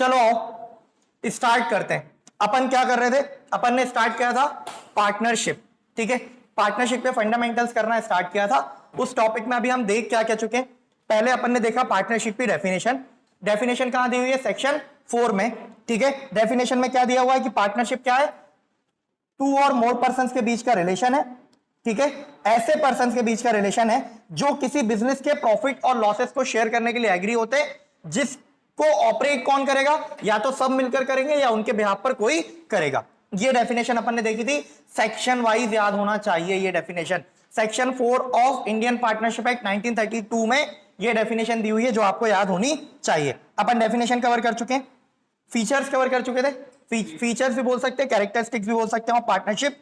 चलो आओ स्टार्ट करते हैं। अपन क्या कर रहे थे, अपन ने स्टार्ट किया था पार्टनरशिप, ठीक है। पार्टनरशिप के फंडामेंटल्स करना स्टार्ट किया था। उस टॉपिक में अभी हम देख क्या क्या चुके हैं। पहले अपन ने देखा पार्टनरशिप की डेफिनेशन। डेफिनेशन कहां दी हुई है, सेक्शन 4 में, ठीक है। डेफिनेशन में क्या दिया हुआ है कि पार्टनरशिप क्या है, टू और मोर पर्संस के बीच का रिलेशन है, ठीक है। ऐसे पर्संस के बीच का रिलेशन है जो किसी बिजनेस के प्रॉफिट और लॉसेस को शेयर करने के लिए एग्री होते हैं, जिसको ऑपरेट कौन करेगा, या तो सब मिलकर करेंगे या उनके बिहाफ पर कोई करेगा। ये डेफिनेशन अपन ने देखी थी, सेक्शन वाइज याद होना चाहिए ये definition. Section 4 of Indian partnership act 1932 में ये डेफिनेशन दी हुई है जो आपको याद होनी चाहिए। अपन डेफिनेशन कवर कर चुके हैं, फीचर्स कवर कर चुके थे, फीचर्स भी बोल सकते हैं, कैरेक्टरिस्टिक्स भी बोल सकते हैं पार्टनरशिप,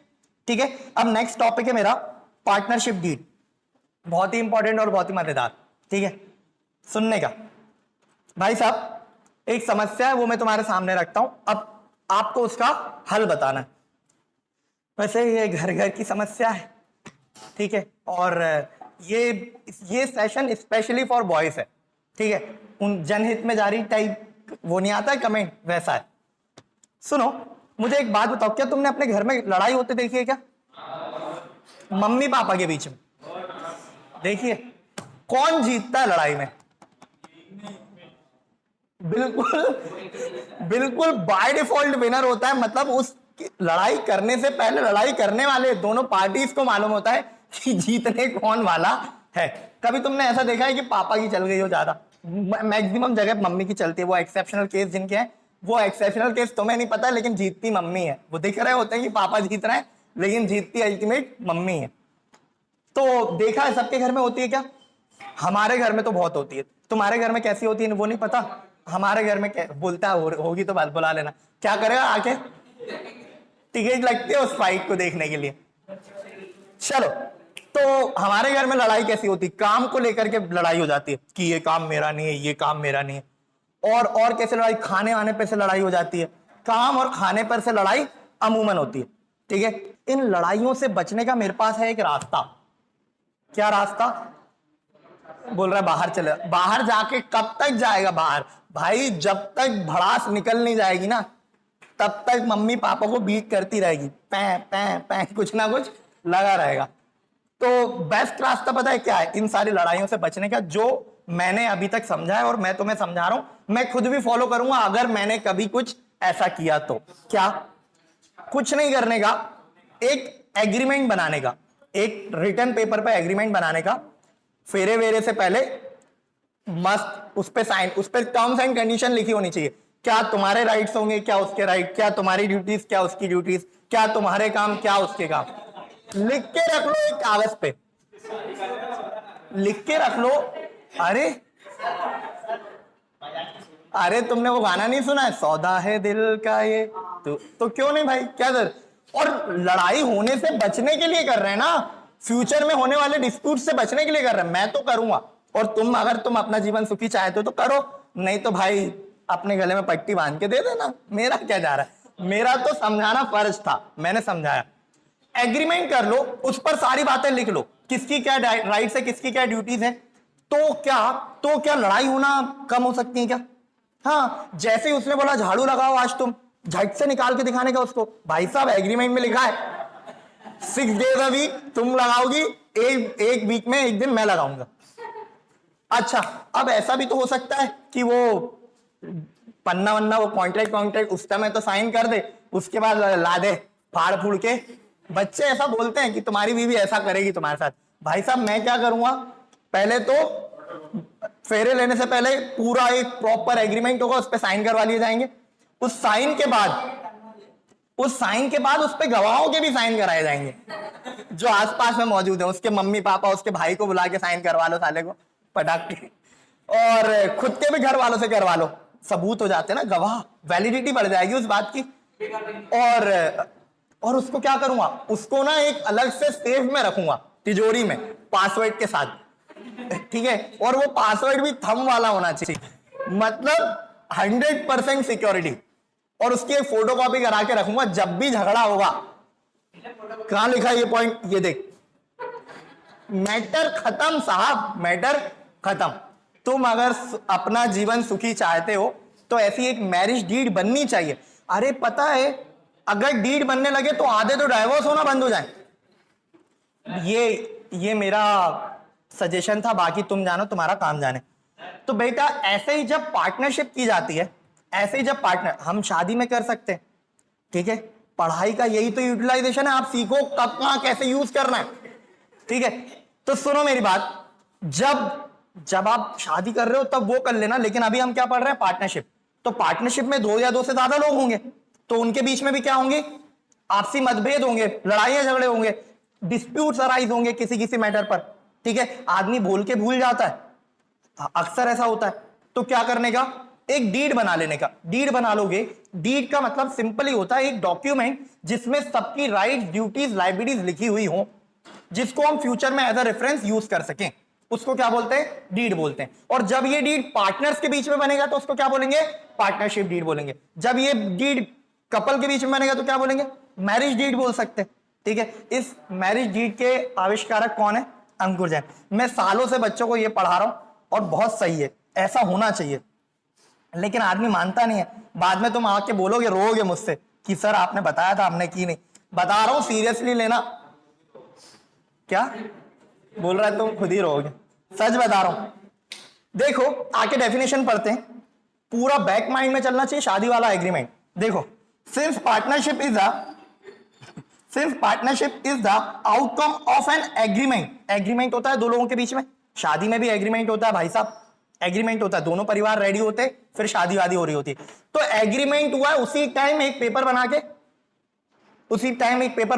ठीक है। अब नेक्स्ट टॉपिक है मेरा पार्टनरशिप डीड, बहुत ही इंपॉर्टेंट और बहुत ही मजेदार, ठीक है, सुनने का। भाई साहब एक समस्या है, वो मैं तुम्हारे सामने रखता हूं, अब आपको उसका हल बताना है। वैसे ये घर घर की समस्या है, ठीक है, और ये सेशन स्पेशली फॉर बॉयज है, ठीक है। उन जनहित में जारी टाइप वो नहीं आता है कमेंट, वैसा है। सुनो मुझे एक बात बताओ, क्या तुमने अपने घर में लड़ाई होते देखी है क्या, मम्मी पापा के बीच में? देखिए कौन जीतता है लड़ाई में? बिल्कुल बाय डिफॉल्ट विनर होता है। मतलब उस लड़ाई करने से पहले लड़ाई करने वाले दोनों पार्टीज को मालूम होता है कि जीतने कौन वाला है। कभी तुमने ऐसा देखा है कि पापा की चल गई हो ज्यादा? मैक्सिमम जगह मम्मी की चलती है। वो एक्सेप्शनल केस जिनके हैं, वो एक्सेप्शनल केस तुम्हें नहीं पता, लेकिन जीतती मम्मी है। वो दिख रहे होते हैं कि पापा जीत रहे हैं, लेकिन जीतती अल्टीमेट मम्मी है। तो देखा है सबके घर में होती है क्या? हमारे घर में तो बहुत होती है। तुम्हारे घर में कैसी होती है वो नहीं पता, हमारे घर में बोलता है होगी तो बात बुला लेना। क्या करेगा आके? टिकट लगती है उस फाइट को देखने के लिए। चलो, तो हमारे घर में लड़ाई कैसी होती, काम को लेकर के लड़ाई हो जाती है कि ये काम मेरा नहीं है, ये काम मेरा नहीं है। और कैसे लड़ाई, खाने वाने पे से लड़ाई हो जाती है। काम और खाने पर से लड़ाई अमूमन होती है, ठीक है। इन लड़ाइयों से बचने का मेरे पास है एक रास्ता। क्या रास्ता? बोल रहा है बाहर चले। बाहर जाके कब तक जाएगा बाहर? भाई जब तक भड़ास निकल नहीं जाएगी ना, तब तक मम्मी पापा को बीट करती रहेगी, पै पै पै कुछ ना कुछ लगा रहेगा। तो बेस्ट रास्ता पता है क्या है इन सारी लड़ाइयों से बचने का, जो मैंने अभी तक समझा है और मैं तुम्हें समझा रहा हूं। मैं खुद भी फॉलो करूंगा अगर मैंने कभी कुछ ऐसा किया तो। क्या? कुछ नहीं करने का, एक एग्रीमेंट बनाने का, एक रिटर्न पेपर पे एग्रीमेंट बनाने का। फेरे वेरे से पहले मस्त उस पे साइन, उस पे टर्म्स एंड कंडीशन लिखी होनी चाहिए। क्या तुम्हारे राइट्स होंगे, क्या उसके राइट, क्या तुम्हारी ड्यूटीज, क्या उसकी ड्यूटीज, क्या तुम्हारे काम, क्या उसके काम। लिख के रख लो एक कागज पे, लिख के रख लो। अरे तुमने वो गाना नहीं सुना है, सौदा है दिल का ये? तो क्यों नहीं भाई, क्या दर? और लड़ाई होने से बचने के लिए कर रहे हैं ना, फ्यूचर में होने वाले डिस्प्यूट से बचने के लिए कर रहे हैं। मैं तो करूंगा, और तुम अगर तुम अपना जीवन सुखी चाहते हो तो करो, नहीं तो भाई अपने गले में पट्टी बांध के दे देना। मेरा क्या जा रहा है, मेरा तो समझाना फर्ज था, मैंने समझाया। एग्रीमेंट कर लो, उस पर सारी बातें लिख लो, किसकी क्या राइट्स है, किसकी क्या ड्यूटीज है। तो क्या लड़ाई होना कम हो सकती है क्या? हाँ, जैसे ही उसने बोला झाड़ू लगाओ आज, तुम झट से निकाल के दिखाने का उसको, भाई साहब एग्रीमेंट में लिखा है 6 days a week तुम लगाओगी, एक वीक में एक दिन मैं लगाऊंगा। अच्छा, अब ऐसा भी तो हो सकता है कि वो पन्ना वन्ना, वो कॉन्ट्रैक्ट उस समय तो साइन कर दे, उसके बाद ला दे फाड़ फूड़ के। बच्चे ऐसा बोलते हैं कि तुम्हारी बीवी ऐसा करेगी तुम्हारे साथ। भाई साहब मैं क्या करूंगा, पहले तो फेरे लेने से पहले पूरा एक प्रॉपर एग्रीमेंट होगा, उस पर साइन करवा लिए जाएंगे। उस साइन के बाद उस पे गवाहों के भी साइन कराए जाएंगे जो आसपास में मौजूद है। उसके मम्मी पापा, उसके भाई को बुला के साइन करवा लो साले को पटाख के, और खुद के भी घर वालों से करवा लो, सबूत हो जाते हैं ना, गवाह, वैलिडिटी बढ़ जाएगी उस बात की। और उसको क्या करूंगा, उसको ना एक अलग से सेफ में रखूंगा, तिजोरी में, पासवर्ड के साथ, ठीक है। और वो पासवर्ड भी थंब वाला होना चाहिए, मतलब 100% सिक्योरिटी। और उसकी एक फोटोकॉपी करा के रखूंगा, जब भी झगड़ा होगा। कहां लिखा ये पॉइंट, ये देख, मैटर खत्म साहब, मैटर खत्म। तुम अगर अपना जीवन सुखी चाहते हो तो ऐसी एक मैरिज डीड बननी चाहिए। अरे पता है, अगर डीड बनने लगे तो आधे तो डाइवोर्स होना बंद हो जाए। ये मेरा सजेशन था, बाकी तुम जानो, तुम्हारा काम जाने। तो बेटा ऐसे ही जब पार्टनरशिप की जाती है, ऐसे ही जब पार्टनर, हम शादी में कर सकते हैं, ठीक है, पढ़ाई का यही तो यूटिलाइजेशन है, आप सीखो कब कहां कैसे यूज करना है, ठीक है। तो सुनो मेरी बात, जब आप शादी कर रहे हो तब वो कर लेना, लेकिन अभी हम क्या पढ़ रहे हैं, पार्टनरशिप। तो पार्टनरशिप में 2 या 2 से ज्यादा लोग होंगे, तो उनके बीच में भी क्या होंगे, आपसी मतभेद होंगे, लड़ाइयां झगड़े होंगे, डिस्प्यूट्स अराइज होंगे किसी किसी मैटर पर, ठीक है। आदमी बोल के भूल जाता है, अक्सर ऐसा होता है। तो क्या करने का, एक डीड बना लेने का। डीड बना लोगे, डीड का मतलब सिंपल ही होता है एक डॉक्यूमेंट जिसमें सबकी राइट, ड्यूटीज, लाइबिलिटीज लिखी हुई हो, जिसको हम फ्यूचर में एज अ रेफरेंस यूज कर सकें, उसको क्या बोलते हैं, डीड बोलते हैं। और जब ये डीड पार्टनर्स के बीच में बनेगा तो उसको क्या बोलेंगे, पार्टनरशिप डीड बोलेंगे। जब ये डीड कपल के बीच में बनेगा तो क्या बोलेंगे, मैरिज डीड बोल सकते हैं, ठीक है। इस मैरिज डीड के आविष्कारक कौन है, अंकुर जैन। मैं सालों से बच्चों को ये पढ़ा रहा हूं और बहुत सही है, ऐसा होना चाहिए, लेकिन आदमी मानता नहीं है। बाद में तुम आके बोलोगे, रोओगे मुझसे कि सर आपने बताया था, हमने की नहीं। बता रहा हूं, सीरियसली लेना। क्या बोल रहा है, तुम खुद ही रोओगे, सच बता रहा हूं। देखो आके डेफिनेशन पढ़ते हैं, पूरा बैक माइंड में चलना चाहिए शादी वाला एग्रीमेंट। देखो, since partnership is the outcome of an agreement. Agreement होता है 2 लोगों के बीच में, शादी में भी एग्रीमेंट होता है भाई साहब, एग्रीमेंट होता है, दोनों परिवार रेडी होते, फिर शादी वादी हो रही होती है। तो एग्रीमेंट हुआ, उसी टाइम एक पेपर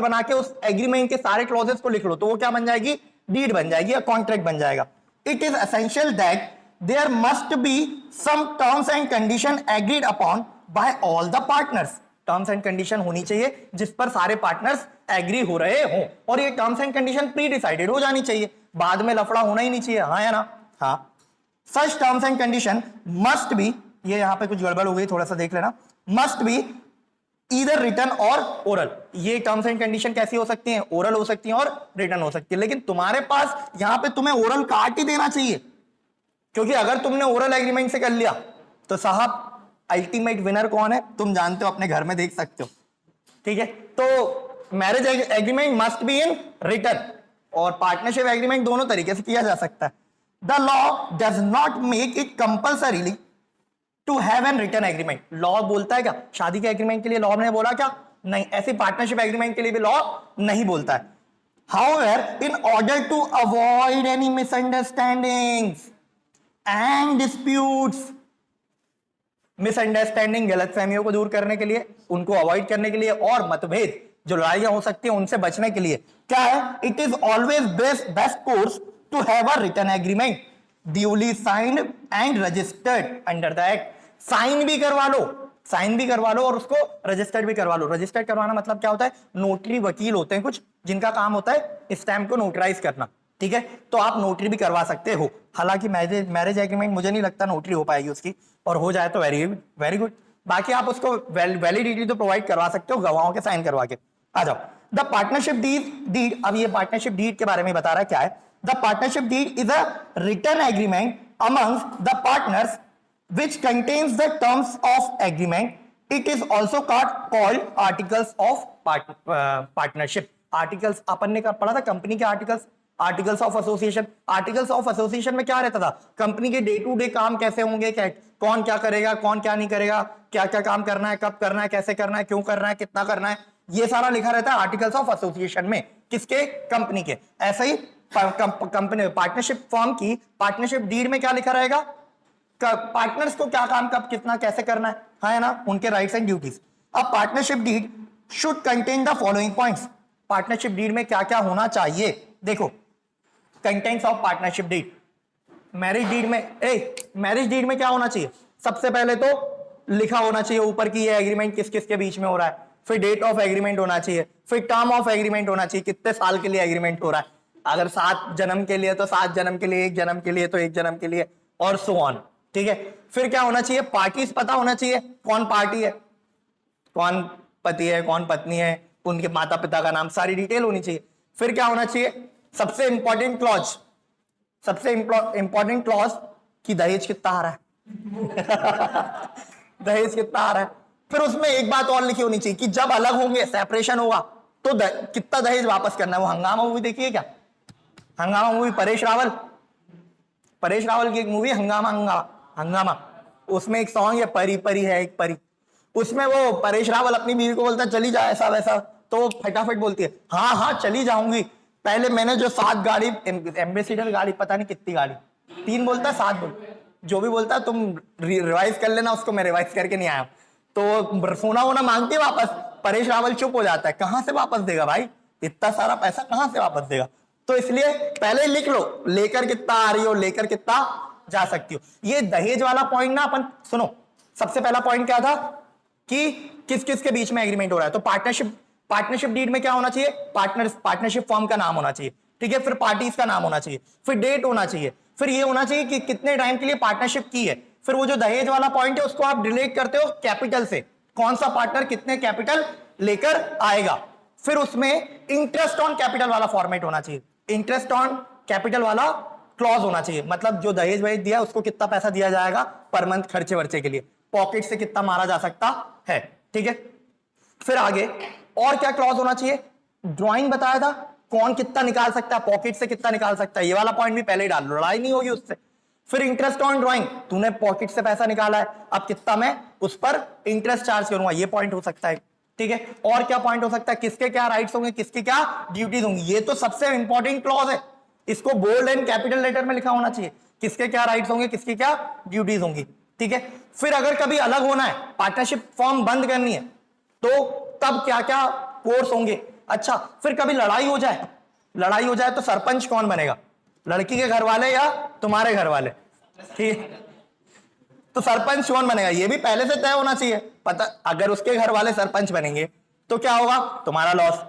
बना के उस एग्रीमेंट के सारे क्लॉजेस को लिख लो, तो वो क्या बन जाएगी, डीड बन जाएगी या कॉन्ट्रैक्ट बन जाएगा। It is essential that there must be some terms and condition agreed upon by all the partners. Terms and condition होनी चाहिए जिस पर सारे पार्टनर्स एग्री हो रहे हो, और ये terms and condition pre decided हो जानी चाहिए, बाद में लफड़ा होना ही नहीं चाहिए, हाँ या ना, हाँ। Such terms and condition must be, ये यहां पे कुछ गड़बड़ हो गई, थोड़ा सा देख लेना, must be either written और oral। ये टर्म्स एंड कंडीशन कैसी हो सकती हैं, ओरल हो सकती हैं और रिटर्न हो सकती है। लेकिन तुम्हारे पास यहां पे तुम्हें ओरल काट ही देना चाहिए, क्योंकि अगर तुमने ओरल एग्रीमेंट से कर लिया तो साहब अल्टीमेट विनर कौन है, तुम जानते हो, अपने घर में देख सकते हो, ठीक है। तो marriage agreement must be in return, और पार्टनरशिप एग्रीमेंट दोनों तरीके से किया जा सकता है। The law does not make it compulsorily to have an written agreement। Law बोलता है क्या शादी के एग्रीमेंट के लिए, लॉ ने बोला क्या, नहीं। ऐसे पार्टनरशिप एग्रीमेंट के लिए भी लॉ नहीं बोलता है। However, in order to avoid any misunderstandings and disputes, misunderstanding, गलतफहमियों को दूर करने के लिए, उनको अवॉइड करने के लिए, और मतभेद जो लड़ाइयां हो सकती हैं उनसे बचने के लिए क्या है, it is always best course to have a written agreement duly signed and registered under the act। Sign भी करवा लो और उसको रजिस्टर्ड भी करवा लो। रजिस्टर्ड करवाना मतलब क्या होता है, नोटरी वकील होते हैं कुछ, जिनका काम होता है स्टैम्प को नोटराइज करना, ठीक है। तो आप नोटरी भी करवा सकते हो। हालांकि मैरिज एग्रीमेंट मुझे नहीं लगता नोटरी हो पाएगी उसकी, और हो जाए तो वेरी गुड। बाकी आप उसको वैलिडिटी तो प्रोवाइड करवा सकते हो गवाहों के साइन करवा के। आ जाओ, द पार्टनरशिप डीड। अब ये पार्टनरशिप डीड के बारे में बता रहा है क्या है। The partnership deed is a written agreement amongst the partners which contains the terms of agreement। It is also called articles of partnership। Articles अपन ने पढ़ा था कंपनी के articles, articles of association. Articles of association में क्या रहता था, company के डे टू डे काम कैसे होंगे, कौन क्या करेगा, कौन क्या नहीं करेगा, क्या क्या काम करना है, कब करना है, कैसे करना है, क्यों करना है, कितना करना है, ये सारा लिखा रहता है आर्टिकल्स ऑफ एसोसिएशन में। किसके, कंपनी के। ऐसे ही कंपनी पार्टनरशिप फॉर्म की पार्टनरशिप डीड में क्या लिखा रहेगा, पार्टनर्स को क्या काम कब कितना कैसे करना है, हाँ है ना, उनके राइट्स एंड ड्यूटीज। अब partnership deed should contain the following points. Partnership deed में क्या क्या होना चाहिए, देखो, contents of partnership deed. Marriage deed में क्या होना चाहिए, सबसे पहले तो लिखा होना चाहिए ऊपर की ये एग्रीमेंट किस किस के बीच में हो रहा है, फिर डेट ऑफ एग्रीमेंट होना चाहिए, फिर टर्म ऑफ एग्रीमेंट होना चाहिए, कितने साल के लिए एग्रीमेंट हो रहा है, अगर 7 जन्म के लिए तो 7 जन्म के लिए, 1 जन्म के लिए तो 1 जन्म के लिए, और सो ऑन, ठीक है। फिर क्या होना चाहिए, पार्टीज पता होना चाहिए, कौन पार्टी है, कौन पति है, कौन पत्नी है, उनके माता पिता का नाम, सारी डिटेल होनी चाहिए। फिर क्या होना चाहिए, सबसे इंपॉर्टेंट क्लॉज की दहेज कितना आ रहा है दहेज कितना आ रहा है। फिर उसमें एक बात और लिखी होनी चाहिए कि जब अलग होंगे, सेपरेशन होगा, तो कितना दहेज वापस करना है। वो हंगामा मूवी देखिए क्या, हंगामा मूवी, परेश रावल की एक मूवी हंगामा, हंगामा। उसमें एक सॉन्ग है, परी परी है एक परी। उसमें वो परेश रावल अपनी बीवी को बोलता है चली जा ऐसा वैसा, तो वो फटाफट बोलती है हाँ हाँ चली जाऊंगी, पहले मैंने जो 7 गाड़ी, एम्बेसिडर गाड़ी पता नहीं कितनी गाड़ी, 3 बोलता है 7 बोल, जो भी बोलता है तुम रिवाइज कर लेना उसको, मैं रिवाइज करके नहीं आया। तो सोना वोना मांगती है वापस, परेश रावल चुप हो जाता है, कहां से वापस देगा भाई, इतना सारा पैसा कहां से वापस देगा। तो इसलिए पहले लिख लो लेकर कितना आ रही हो, लेकर कितना जा सकती हो। ये दहेज वाला पॉइंट ना अपन सुनो, सबसे पहला पॉइंट क्या था कि किस किस के बीच में एग्रीमेंट हो रहा है। तो पार्टनरशिप डीड में क्या होना चाहिए, पार्टनरशिप फॉर्म का नाम होना चाहिए, ठीक है। फिर पार्टीज का नाम होना चाहिए, फिर डेट होना चाहिए, फिर ये होना चाहिए कि कितने टाइम के लिए पार्टनरशिप की है। फिर वो जो दहेज वाला पॉइंट है उसको आप रिलेट करते हो कैपिटल से, कौन सा पार्टनर कितने कैपिटल लेकर आएगा। फिर उसमें इंटरेस्ट ऑन कैपिटल वाला फॉर्मेट होना चाहिए, इंटरेस्ट ऑन कैपिटल वाला क्लॉज होना चाहिए, मतलब जो दहेज वहेज दिया उसको कितना पैसा दिया जाएगा पर मंथ खर्चे वर्चे के लिए, पॉकेट से कितना मारा जा सकता है, ठीक है। फिर आगे और क्या क्लॉज होना चाहिए, ड्राइंग बताया था, कौन कितना निकाल सकता है, पॉकेट से कितना निकाल सकता है, ये वाला पॉइंट भी पहले ही डाल लो, लड़ाई नहीं होगी उससे। फिर इंटरेस्ट ऑन ड्राइंग, तूने पॉकेट से पैसा निकाला है, अब कितना मैं उस पर इंटरेस्ट चार्ज करूंगा, ये पॉइंट हो सकता है, ठीक है। और क्या पॉइंट हो सकता है, किसके क्या राइट्स होंगे, किसकी क्या ड्यूटीज होंगी, ये तो सबसे इंपॉर्टेंट क्लॉज है, इसको बोल्ड एंड कैपिटल लेटर में लिखा होना चाहिए, किसके क्या राइट्स होंगे, किसकी क्या ड्यूटीज होंगी, ठीक है। फिर अगर कभी अलग होना है, पार्टनरशिप फॉर्म बंद करनी है, तो तब क्या क्या कोर्स होंगे। अच्छा, फिर कभी लड़ाई हो जाए तो सरपंच कौन बनेगा, लड़की के घर वाले या तुम्हारे घर वाले, ठीक है। तो सरपंच कौन बनेगा ये भी पहले से तय होना चाहिए, पता, अगर उसके घर वाले सरपंच बनेंगे तो क्या होगा, तुम्हारा लॉस,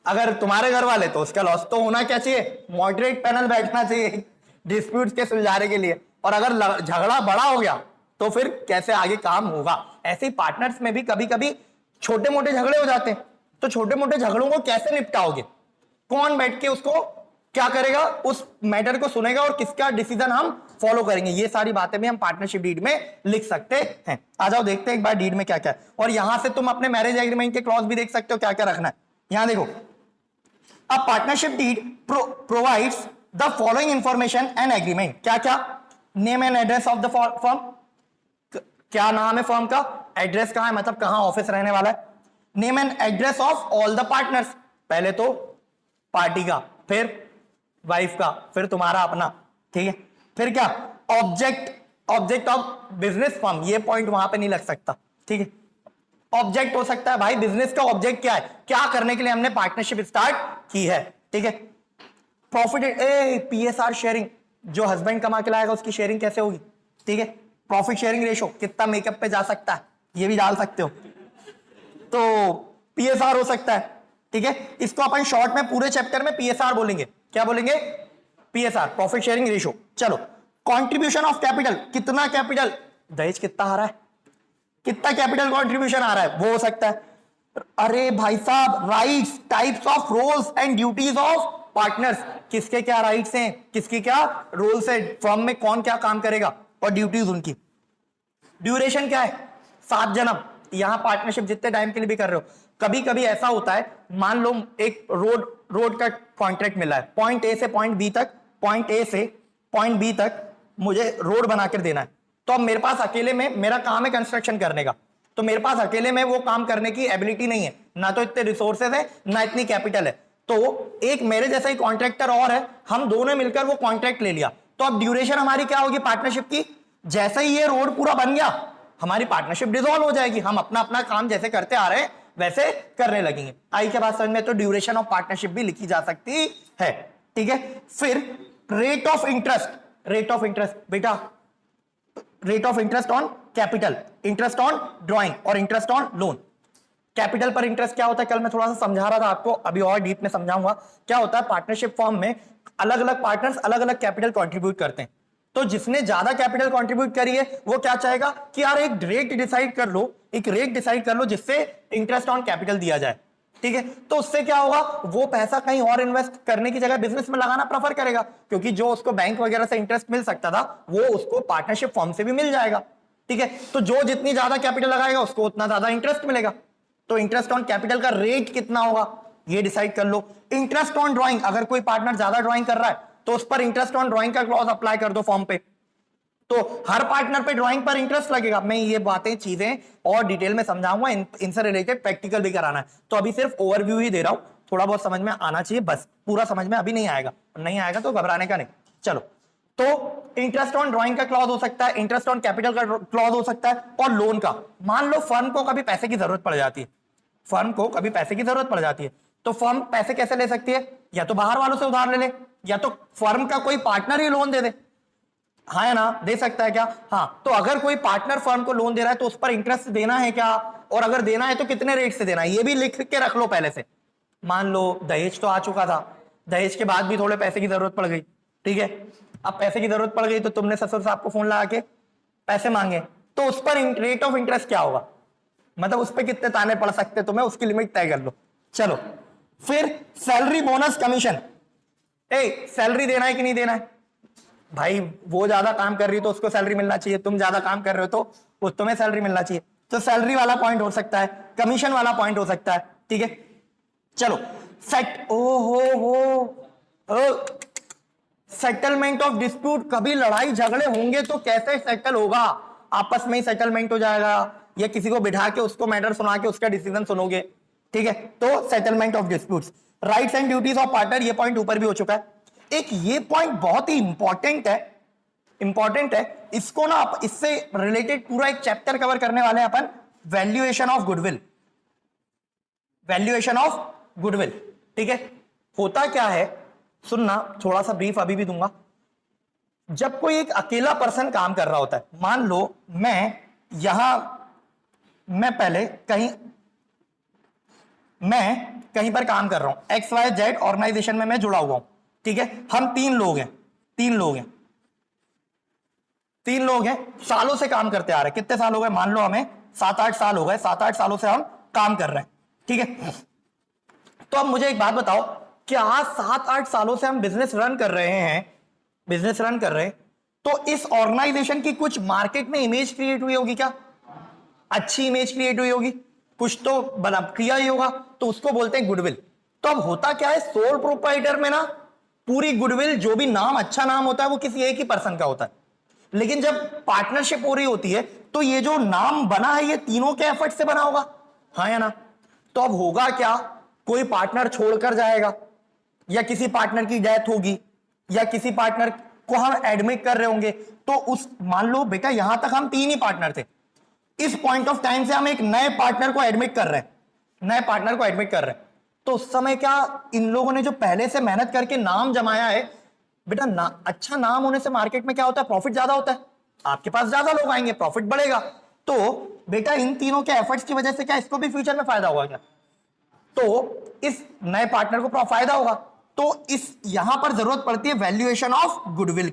अगर तुम्हारे घर वाले तो उसका लॉस। तो होना क्या चाहिए, मॉडरेट पैनल बैठना चाहिए डिस्प्यूट्स के सुलझाने के लिए। और अगर झगड़ा बड़ा हो गया तो फिर कैसे आगे काम होगा। ऐसे ही पार्टनर्स में भी कभी कभी छोटे मोटे झगड़े हो जाते हैं, तो छोटे मोटे झगड़ों को कैसे निपटाओगे, कौन बैठ के उसको क्या करेगा, उस मैटर को सुनेगा और किसका डिसीजन हम फॉलो करेंगे, ये सारी बातें भी हम पार्टनरशिप डीड में लिख सकते हैं। आ जाओ देखते हैं एक बार डीड में क्या क्या है। और यहां से तुम अपने मैरिज एग्रीमेंट के क्लॉज भी देख सकते हो क्या क्या रखना है। यहां देखो, a partnership deed provides the following information and agreement, क्या क्या, name and address of the firm, क्या नाम है फर्म का, एड्रेस कहां है मतलब कहां ऑफिस रहने वाला है, name and address of all the partners, पहले तो पार्टी का, फिर वाइफ का, फिर तुम्हारा अपना, ठीक है। फिर क्या, ऑब्जेक्ट ऑफ बिजनेस फर्म, ये पॉइंट वहां पे नहीं लग सकता, ठीक है। ऑब्जेक्ट हो सकता है भाई, बिजनेस का ऑब्जेक्ट क्या है, क्या करने के लिए हमने पार्टनरशिप स्टार्ट की है, ठीक है। प्रॉफिट, पीएसआर शेयरिंग, जो हस्बैंड कमा के लाएगा उसकी शेयरिंग कैसे होगी, ठीक है। प्रॉफिट शेयरिंग रेशो, कितना मेकअप पे जा सकता है, ये भी डाल सकते हो, तो पीएसआर हो सकता है, ठीक है। इसको अपन शॉर्ट में पूरे चैप्टर में पीएसआर बोलेंगे, क्या बोलेंगे, पीएसआर, प्रॉफिट शेयरिंग रेशो। चलो, कंट्रीब्यूशन ऑफ कैपिटल, कितना कैपिटल, दहेज कितना आ रहा है, कितना कैपिटल कंट्रीब्यूशन आ रहा है, वो हो सकता है। अरे भाई साहब, rights, types of roles and duties of partners, किसके क्या राइट्स हैं, किसकी क्या रोल्स है, फर्म में कौन क्या काम करेगा और ड्यूटीज उनकी। ड्यूरेशन क्या है, 7 जन्म, यहां पार्टनरशिप जितने टाइम के लिए भी कर रहे हो। कभी कभी ऐसा होता है, मान लो एक रोड का कॉन्ट्रैक्ट मिला है, पॉइंट ए से पॉइंट बी तक, पॉइंट ए से पॉइंट बी तक मुझे रोड बनाकर देना है, तो अब मेरे पास अकेले में, मेरा काम है कंस्ट्रक्शन करने का, तो मेरे पास अकेले में वो काम करने की एबिलिटी नहीं है, ना तो इतने रिसोर्सेज है ना इतनी कैपिटल है, तो एक मेरे जैसा ही कॉन्ट्रैक्टर और है, हम दोनों मिलकर वो कॉन्ट्रैक्ट ले लिया, तो अब ड्यूरेशन हमारी क्या होगी पार्टनरशिप की, जैसे ही ये रोड पूरा बन गया हमारी पार्टनरशिप डिसॉल्व हो जाएगी, हम अपना अपना काम जैसे करते आ रहे हैं वैसे करने लगेंगे। आई के बाद समझ में, तो ड्यूरेशन ऑफ पार्टनरशिप भी लिखी जा सकती है, ठीक है। फिर रेट ऑफ इंटरेस्ट बेटा, rate of interest on capital, interest on drawing और इंटरेस्ट ऑन लोन। कैपिटल पर इंटरेस्ट क्या होता है, कल मैं थोड़ा सा समझा रहा था आपको, अभी और डीप में समझाऊंगा। क्या होता है, पार्टनरशिप फॉर्म में अलग अलग पार्टनर्स अलग अलग कैपिटल कंट्रीब्यूट करते हैं, तो जिसने ज्यादा कैपिटल कंट्रीब्यूट करी है वो क्या चाहेगा कि यार एक रेट डिसाइड कर लो जिससे इंटरेस्ट ऑन कैपिटल दिया जाए, ठीक है। तो उससे क्या होगा, वो पैसा कहीं और इन्वेस्ट करने की जगह बिजनेस में लगाना प्रेफर करेगा, क्योंकि जो उसको बैंक वगैरह से इंटरेस्ट मिल सकता था वो उसको पार्टनरशिप फॉर्म से भी मिल जाएगा, ठीक है, तो जो जितनी ज्यादा कैपिटल लगाएगा उसको उतना ज्यादा इंटरेस्ट मिलेगा। तो इंटरेस्ट ऑन कैपिटल का रेट कितना होगा ये डिसाइड कर लो। इंटरेस्ट ऑन ड्राइंग, अगर कोई पार्टनर ज्यादा ड्राइंग कर रहा है तो उस पर इंटरेस्ट ऑन ड्राइंग का क्लॉज अप्लाई कर दो फॉर्म पे, तो हर पार्टनर पे ड्राइंग पर इंटरेस्ट लगेगा। मैं ये बातें चीजें और डिटेल में समझाऊंगा, इनसे रिलेटेड प्रैक्टिकल भी कराना है, तो अभी सिर्फ ओवरव्यू ही दे रहा हूं, थोड़ा बहुत समझ में आना चाहिए बस, पूरा समझ में अभी नहीं आएगा, नहीं आएगा तो घबराने का नहीं। चलो, तो इंटरेस्ट ऑन ड्राइंग का क्लॉज हो सकता है, इंटरेस्ट ऑन कैपिटल का क्लॉज हो सकता है, और लोन का। मान लो फर्म को कभी पैसे की जरूरत पड़ जाती है, फर्म को कभी पैसे की जरूरत पड़ जाती है, तो फर्म पैसे कैसे ले सकती है? या तो बाहर वालों से उधार ले ले, या तो फर्म का कोई पार्टनर ही लोन दे दे। हाँ या ना, दे सकता है क्या? हाँ। तो अगर कोई पार्टनर फर्म को लोन दे रहा है तो उस पर इंटरेस्ट देना है क्या, और अगर देना है तो कितने रेट से देना है, ये भी लिख के रख लो पहले से। मान लो दहेज तो आ चुका था, दहेज के बाद भी थोड़े पैसे की जरूरत पड़ गई, ठीक है, अब पैसे की जरूरत पड़ गई तो तुमने ससुर साहब को फोन लगा के पैसे मांगे, तो उस पर रेट ऑफ इंटरेस्ट क्या होगा, मतलब उस पर कितने ताने पड़ सकते तुम्हें, उसकी लिमिट तय कर लो। चलो, फिर सैलरी, बोनस, कमीशन। सैलरी देना है कि नहीं देना है? भाई वो ज्यादा काम कर रही है तो उसको सैलरी मिलना चाहिए, तुम ज्यादा काम कर रहे हो तो तुम्हें सैलरी मिलना चाहिए, तो सैलरी वाला पॉइंट हो सकता है, कमीशन वाला पॉइंट हो सकता है, ठीक है। चलो, सेटलमेंट ऑफ डिस्प्यूट, कभी लड़ाई झगड़े होंगे तो कैसे सेटल होगा? आपस में ही सेटलमेंट हो जाएगा या किसी को बिठा के उसको मैटर सुना के उसका डिसीजन सुनोगे, ठीक है, तो settlement of disputes. Rights and duties of partner, ये पॉइंट ऊपर भी हो चुका है। एक ये पॉइंट बहुत ही इंपॉर्टेंट है, इसको ना इससे रिलेटेड पूरा एक चैप्टर कवर करने वाले हैं अपन, valuation of goodwill. Valuation of goodwill, ठीक है। होता क्या है, सुनना, थोड़ा सा ब्रीफ अभी भी दूंगा। जब कोई एक अकेला पर्सन काम कर रहा होता है, मान लो मैं पहले कहीं पर काम कर रहा हूं, XYZ ऑर्गेनाइजेशन में मैं जुड़ा हुआ हूं, ठीक है, हम तीन लोग हैं, सालों से काम करते आ रहे हैं। कितने साल हो गए? मान लो हमें 7-8 साल हो गए, 7-8 सालों से हम काम कर रहे हैं, ठीक है। तो अब मुझे एक बात बताओ, क्या 7-8 सालों से हम बिजनेस रन कर रहे हैं, तो इस ऑर्गेनाइजेशन की कुछ मार्केट में इमेज क्रिएट हुई होगी क्या? अच्छी इमेज क्रिएट हुई होगी, कुछ तो बना किया ही होगा, तो उसको बोलते हैं गुडविल। तो अब होता क्या है, सोल प्रोप्राइटर में ना पूरी गुडविल, जो भी नाम, अच्छा नाम होता है वो किसी एक ही पर्सन का होता है, लेकिन जब पार्टनरशिप हो रही होती है तो ये जो नाम बना है ये तीनों के एफर्ट से बना होगा, हाँ या ना? तो अब होगा क्या, कोई पार्टनर छोड़कर जाएगा, या किसी पार्टनर की डेथ होगी, या किसी पार्टनर को हम एडमिट कर रहे होंगे, तो उस, मान लो बेटा यहां तक हम 3 ही पार्टनर थे, इस पॉइंट ऑफ टाइम से हम एक नए पार्टनर को एडमिट कर रहे हैं, तो उस समय क्या इन लोगों ने जो पहले से मेहनत करके नाम जमाया है, बेटा अच्छा नाम होने से मार्केट में क्या होता है, प्रॉफिट ज्यादा होता है, आपके पास ज्यादा लोग आएंगे, प्रॉफिट बढ़ेगा। तो बेटा इन तीनों के एफर्ट्स की वजह से क्या इसको भी फ्यूचर में फायदा होगा क्या? तो इस नए पार्टनर को फायदा होगा, तो इस यहां पर जरूरत पड़ती है वैल्यूएशन ऑफ गुडविल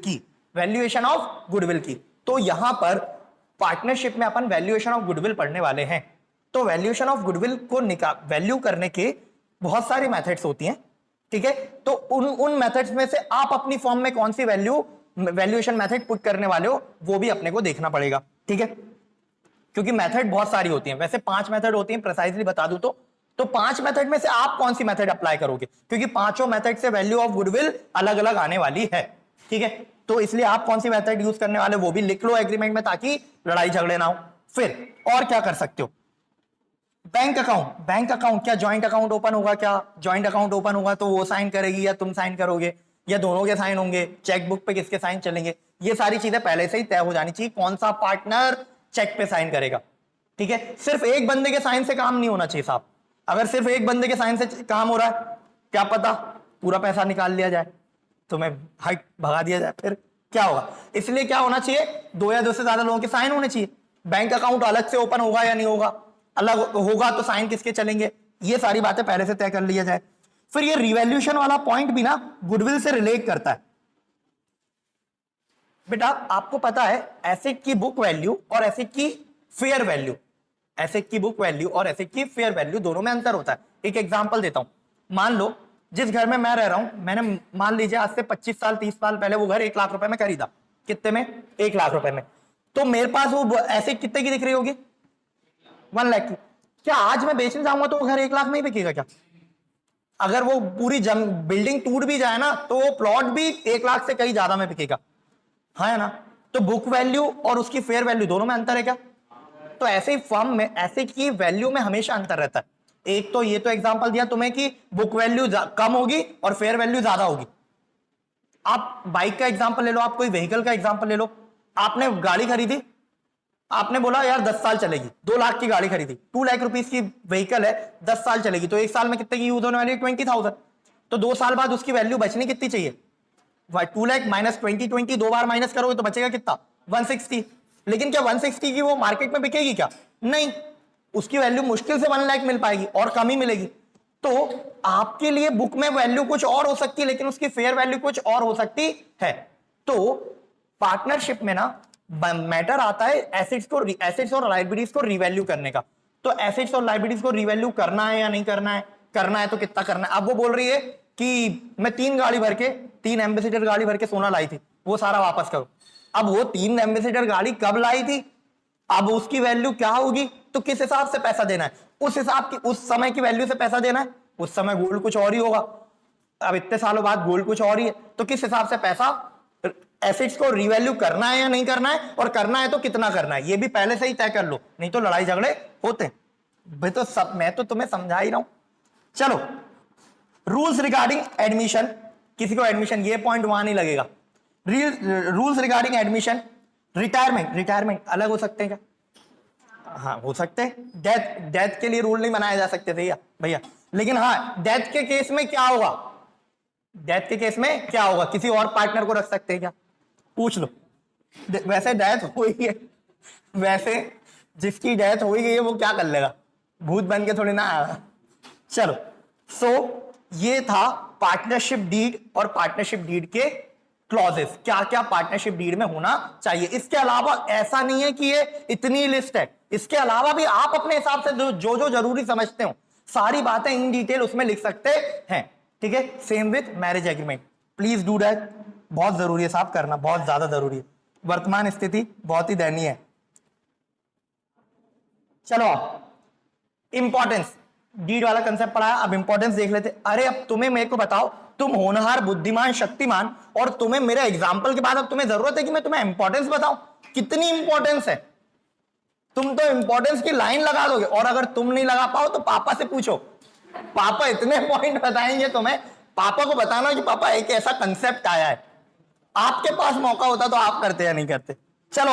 की। तो यहां पर पार्टनरशिप में अपन वैल्यूएशन ऑफ गुडविल पढ़ने वाले हैं। तो वैल्यूएशन ऑफ गुडविल को वैल्यू करने के बहुत सारी मेथड्स होती हैं, ठीक है। तो उन मेथड्स में से आप अपनी फॉर्म में कौन सी वैल्यूएशन मेथड पुट करने वाले हो वो भी अपने को देखना पड़ेगा, ठीक है, क्योंकि मेथड बहुत सारी होती हैं। वैसे 5 मेथड होती हैं, प्रिसाइजली बता दूं तो 5 मेथड में से आप कौन सी मेथड अप्लाई करोगे, क्योंकि पांचों मेथड से वैल्यू ऑफ गुडविल अलग अलग आने वाली है, ठीक है। तो इसलिए आप कौन सी मेथड यूज करने वाले वो भी लिख लो एग्रीमेंट में, ताकि लड़ाई झगड़े ना हो। फिर और क्या कर सकते हो, बैंक अकाउंट क्या जॉइंट अकाउंट ओपन होगा क्या? जॉइंट अकाउंट ओपन होगा तो वो साइन करेगी या तुम साइन करोगे, या दोनों के साइन होंगे, चेकबुक पे किसके साइन चलेंगे, ये सारी चीजें पहले से ही तय हो जानी चाहिए, कौन सा पार्टनर चेक पे साइन करेगा, ठीक है। सिर्फ एक बंदे के साइन से काम नहीं होना चाहिए साहब, अगर सिर्फ एक बंदे के साइन से काम हो रहा है, क्या पता पूरा पैसा निकाल लिया जाए, तुम्हें हाइट भगा दिया जाए, फिर क्या होगा? इसलिए क्या होना चाहिए, 2 या 2 से ज्यादा लोगों के साइन होने चाहिए। बैंक अकाउंट अलग से ओपन होगा या नहीं होगा, अलग होगा तो साइन किसके चलेंगे, ये सारी बातें पहले से तय कर लिया जाए। फिर ये रिवैल्यूएशन वाला पॉइंट भी ना गुडविल से रिलेट करता है। बेटा आपको पता है एसेट की बुक वैल्यू और एसेट की फेयर वैल्यू, दोनों में अंतर होता है। एक एग्जांपल देता हूं, मान लो जिस घर में मैं रह रहा हूं, मैंने मान लीजिए आज से 25 साल 30 साल पहले वो घर 1 लाख रुपए में खरीदा। कितने में? 1 लाख रुपए में। तो मेरे पास वो ऐसे कितने की दिख रही होगी? 1 लाख की। क्या आज मैं बेचने जाऊंगा तो वो घर 1 लाख में ही बिकेगा क्या? अगर वो पूरी बिल्डिंग टूट भी जाए ना तो वो प्लॉट भी 1 लाख से कहीं ज्यादा में बिकेगा, है ना? तो बुक वैल्यू और उसकी फेयर वैल्यू दोनों में अंतर है क्या? तो ऐसे ही फर्म में ऐसे की वैल्यू में हमेशा अंतर रहता है। एक तो ये तो एग्जांपल दिया तुम्हें कि बुक वैल्यू कम होगी और फेयर वैल्यू ज्यादा होगी। आप बाइक का एग्जांपल ले लो, आप कोई व्हीकल का एग्जांपल ले लो। आपने गाड़ी खरीदी, आपने बोला यार 10 साल चलेगी, 2 लाख की गाड़ी खरीदी, 2 लाख रुपीस की व्हीकल है, 10 साल चलेगी, तो 1 साल में कितने की यूज होने वाली है? 20,000। तो 2 साल बाद उसकी वैल्यू बचनी कितनी चाहिए? 2 लाख माइनस 20 दो बार माइनस करोगे तो बचेगा कितना? 160। लेकिन क्या 160 की वो मार्केट में बिकेगी क्या? नहीं, उसकी वैल्यू मुश्किल से 1 लाख मिल पाएगी और कम ही मिलेगी। तो आपके लिए बुक में वैल्यू कुछ और हो सकती है लेकिन उसकी फेयर वैल्यू कुछ और हो सकती है। तो पार्टनरशिप में ना मैटर आता है एसेट्स और लायबिलिटीज को रिवैल्यू करने का। तो एसेट्स और लायबिलिटीज को रिवैल्यू करना है या नहीं करना है? करना है तो कितना करना है? अब वो बोल रही है कि मैं 3 एम्बेसडर गाड़ी भर के सोना लाई थी, वो सारा वापस करो। अब वो 3 एम्बेसडर गाड़ी कब लाई थी, अब उसकी वैल्यू क्या होगी, तो किस हिसाब से पैसा देना है? उस हिसाब की, उस समय की वैल्यू से पैसा देना है। उस समय गोल्ड कुछ और ही होगा, अब इतने सालों बाद गोल्ड कुछ और ही है, तो किस हिसाब से पैसा एसेट्स को रिवैल्यू करना है या नहीं करना है, और करना है तो कितना करना है, ये भी पहले से ही तय कर लो, नहीं तो लड़ाई झगड़े होते हैं भाई। तो सब मैं तो तुम्हें समझा ही रहा हूं। चलो, रूल्स रिगार्डिंग एडमिशन, किसी को एडमिशन, ये पॉइंट वहां नहीं लगेगा। रूल्स रिगार्डिंग एडमिशन, रिटायरमेंट अलग हो सकते हैं क्या? हाँ हो सकते हैं। डेथ के लिए रूल नहीं बनाए जा सकते थे भैया, लेकिन हाँ डेथ के केस में क्या होगा? डेथ के केस में क्या होगा? किसी और पार्टनर को रख सकते हैं क्या? पूछ लो। वैसे डेथ हुई है, वैसे जिसकी डेथ हो गई है वो क्या कर लेगा? भूत बन के थोड़ी ना आएगा। चलो, सो ये था पार्टनरशिप डीड और पार्टनरशिप डीड के क्लॉजेस, क्या क्या पार्टनरशिप डीड में होना चाहिए। इसके अलावा ऐसा नहीं है कि ये इतनी लिस्ट है, इसके अलावा भी आप अपने हिसाब से जो जो जरूरी समझते हो सारी बातें इन डिटेल उसमें लिख सकते हैं, ठीक है? Same with marriage agreement, please do that, बहुत जरूरी है साहब, करना बहुत ज्यादा जरूरी है, वर्तमान स्थिति बहुत ही दयनीय है। चलो, इंपॉर्टेंस, डीड वाला कंसेप्ट पढ़ा है, अब इंपॉर्टेंस देख लेते। अरे अब तुम्हें मेरे को बताओ, तुम होनहार, बुद्धिमान, शक्तिमान, और तुम्हें मेरे एग्जाम्पल के बाद अब तुम्हें जरूरत है कि मैं तुम्हें इंपॉर्टेंस बताऊं? कितनी इंपॉर्टेंस है? तुम तो इंपॉर्टेंस की लाइन लगा दोगे, और अगर तुम नहीं लगा पाओ तो पापा से पूछो, पापा इतने पॉइंट बताएंगे तुम्हें। पापा को बताना कि पापा एक ऐसा कंसेप्ट आया है, आपके पास मौका होता तो आप करते या नहीं करते? चलो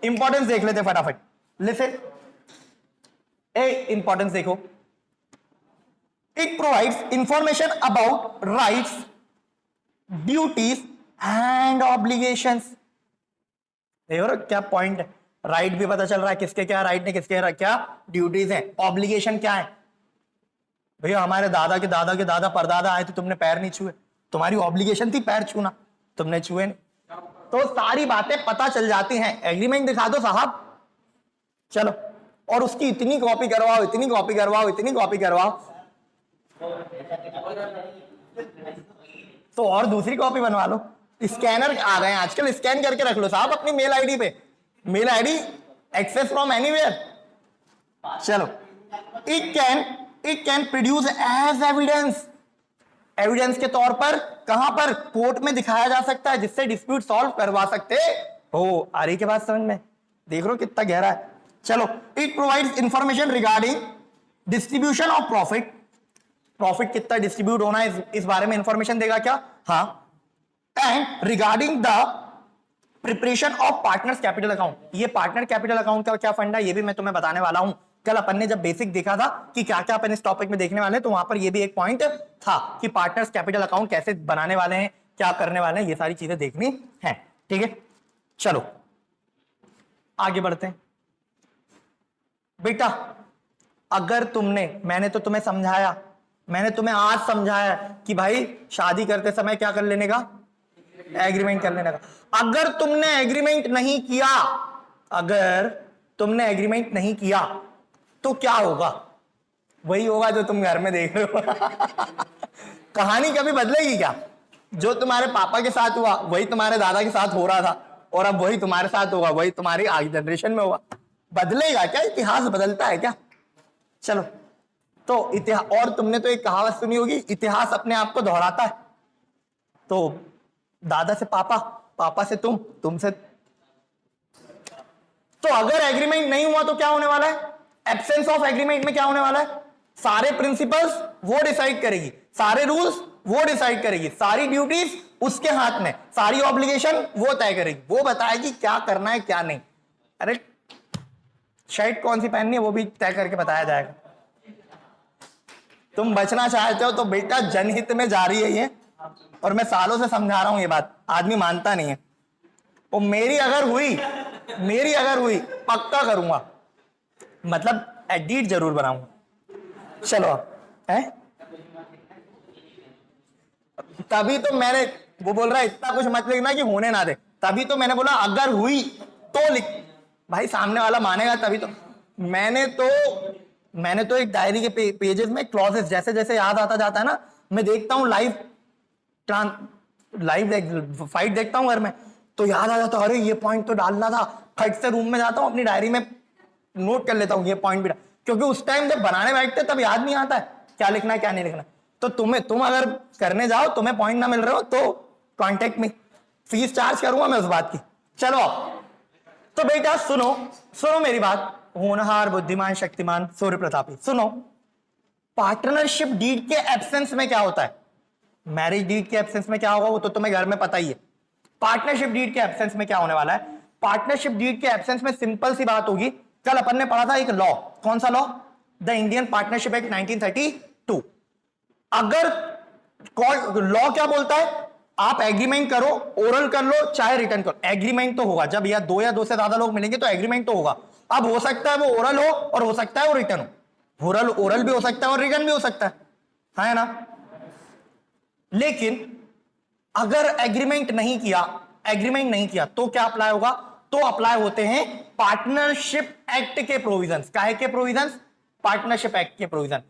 इंपॉर्टेंस देख लेते फटाफट। लिसन, इंपॉर्टेंस देखो, it provides information about rights, duties and obligations. देखो क्या पॉइंट है, राइट भी पता चल रहा है किसके क्या राइट है, किसके क्या ड्यूटीज हैं, ऑब्लिगेशन क्या है। भैया हमारे दादा के दादा के दादा परदादा आए तो तुमने पैर नहीं छुए, तुम्हारी ऑब्लिगेशन थी पैर छूना, तुमने छुए नहीं। तो सारी बातें पता चल जाती हैं। एग्रीमेंट दिखा दो साहब, चलो, और उसकी इतनी कॉपी करवाओ, इतनी कॉपी करवाओ, इतनी कॉपी करवाओ, तो और दूसरी कॉपी बनवा लो। स्कैनर आ गए हैं आजकल, स्कैन करके रख लो साहब अपनी मेल आईडी पे, mail ID access from anywhere. चलो, it can produce as evidence, evidence के तौर पर कहां पर? कोर्ट में दिखाया जा सकता है, जिससे डिस्प्यूट सॉल्व करवा सकते हो। आ रही के बात समझ में? देख लो कितना गहरा है। चलो, it provides information regarding distribution of profit, profit कितना डिस्ट्रीब्यूट होना है इस बारे में इंफॉर्मेशन देगा क्या? हाँ। And regarding the preparation of partners capital account, ये पार्टनर कैपिटल अकाउंट का क्या फंडा है ये भी मैं तुम्हें बताने वाला हूं। कल अपन ने जब बेसिक देखा था कि क्या क्या अपन इस टॉपिक में देखने वाले हैं, तो वहां पर ये भी एक पॉइंट था कि पार्टनर्स कैपिटल अकाउंट कैसे बनाने वाले हैं, क्या करने वाले हैं, ये सारी चीजें देखनी है, ठीक है? चलो आगे बढ़ते हैं। बेटा अगर तुमने, मैंने तो तुम्हें समझाया, मैंने तुम्हें आज समझाया कि भाई शादी करते समय क्या कर लेने का? एग्रीमेंट कर लेने का। अगर तुमने एग्रीमेंट नहीं किया, अगर तुमने एग्रीमेंट नहीं किया तो क्या होगा? वही होगा जो तुम घर में देख रहे हो। कहानी कभी बदलेगी क्या? जो तुम्हारे पापा के साथ हुआ वही तुम्हारे दादा के साथ हो रहा था, और अब वही तुम्हारे साथ होगा, वही तुम्हारी आगे जनरेशन में होगा। बदलेगा क्या? इतिहास बदलता है क्या? चलो, तो इतिहास, और तुमने तो एक कहावत सुनी होगी, इतिहास अपने आप को दोहराता है। तो दादा से पापा, पापा से तुम से, तो अगर एग्रीमेंट नहीं हुआ तो क्या होने वाला है? एब्सेंस ऑफ एग्रीमेंट में क्या होने वाला है? सारे प्रिंसिपल्स वो डिसाइड करेगी, सारे रूल्स वो डिसाइड करेगी, सारी ड्यूटीज उसके हाथ में, सारी ऑब्लिगेशन वो तय करेगी, वो बताएगी क्या करना है क्या नहीं। अरे शर्ट कौन सी पहननी है वो भी तय करके बताया जाएगा। तुम बचना चाहते हो तो बेटा जनहित में जारी है ये, और मैं सालों से समझा रहा हूं ये बात, आदमी मानता नहीं है। और मेरी अगर हुई पक्का करूंगा, मतलब एडिट जरूर बनाऊंगा। चलो है, तभी तो मैंने, वो बोल रहा है इतना कुछ मत लिखना कि होने ना दे, तभी तो मैंने बोला अगर हुई तो लिख, भाई सामने वाला मानेगा तभी तो। मैंने तो एक डायरी के पेजेस में क्लॉजेस जैसे जैसे याद आता जाता है ना, मैं देखता हूँ लाइव फाइट देखता हूँ घर में, तो याद आ जाता है, अरे ये पॉइंट तो डालना था, फट से रूम में जाता हूँ अपनी डायरी में नोट कर लेता हूँ ये पॉइंट भी, क्योंकि उस टाइम जब बनाने बैठते तब याद नहीं आता है क्या लिखना है क्या नहीं लिखना। तो तुम अगर करने जाओ, तुम्हें पॉइंट ना मिल रहे हो तो कॉन्टेक्ट मी, फीस चार्ज करूंगा मैं उस बात की। चलो तो बेटा सुनो मेरी बात, होनहार बुद्धिमान शक्तिमान सूर्य प्रतापी, सुनो। पार्टनरशिप डीड के एब्सेंस में क्या होता है? मैरिज डीड के एब्सेंस में क्या होगा वो तो तुम्हें घर में पता ही है। पार्टनरशिप डीड के एब्सेंस में क्या होने वाला है? पार्टनरशिप डीड के एब्सेंस में सिंपल सी बात होगी, कल अपन ने पढ़ा था एक लॉ, कौन सा law? The Indian partnership act 1932। अगर लॉ क्या बोलता है? आप एग्रीमेंट करो, ओरल कर लो चाहे रिटर्न करो, एग्रीमेंट तो होगा। जब या दो से ज्यादा लोग मिलेंगे तो एग्रीमेंट तो होगा। अब हो सकता है वो ओरल हो और हो सकता है वो रिटर्न हो, ओरल भी हो सकता है और रिटर्न भी हो सकता है ना? लेकिन अगर एग्रीमेंट नहीं किया तो क्या अप्लाई होगा? तो अप्लाई होते हैं पार्टनरशिप एक्ट के प्रोविजंस। काहे के प्रोविजंस? पार्टनरशिप एक्ट के प्रोविजन।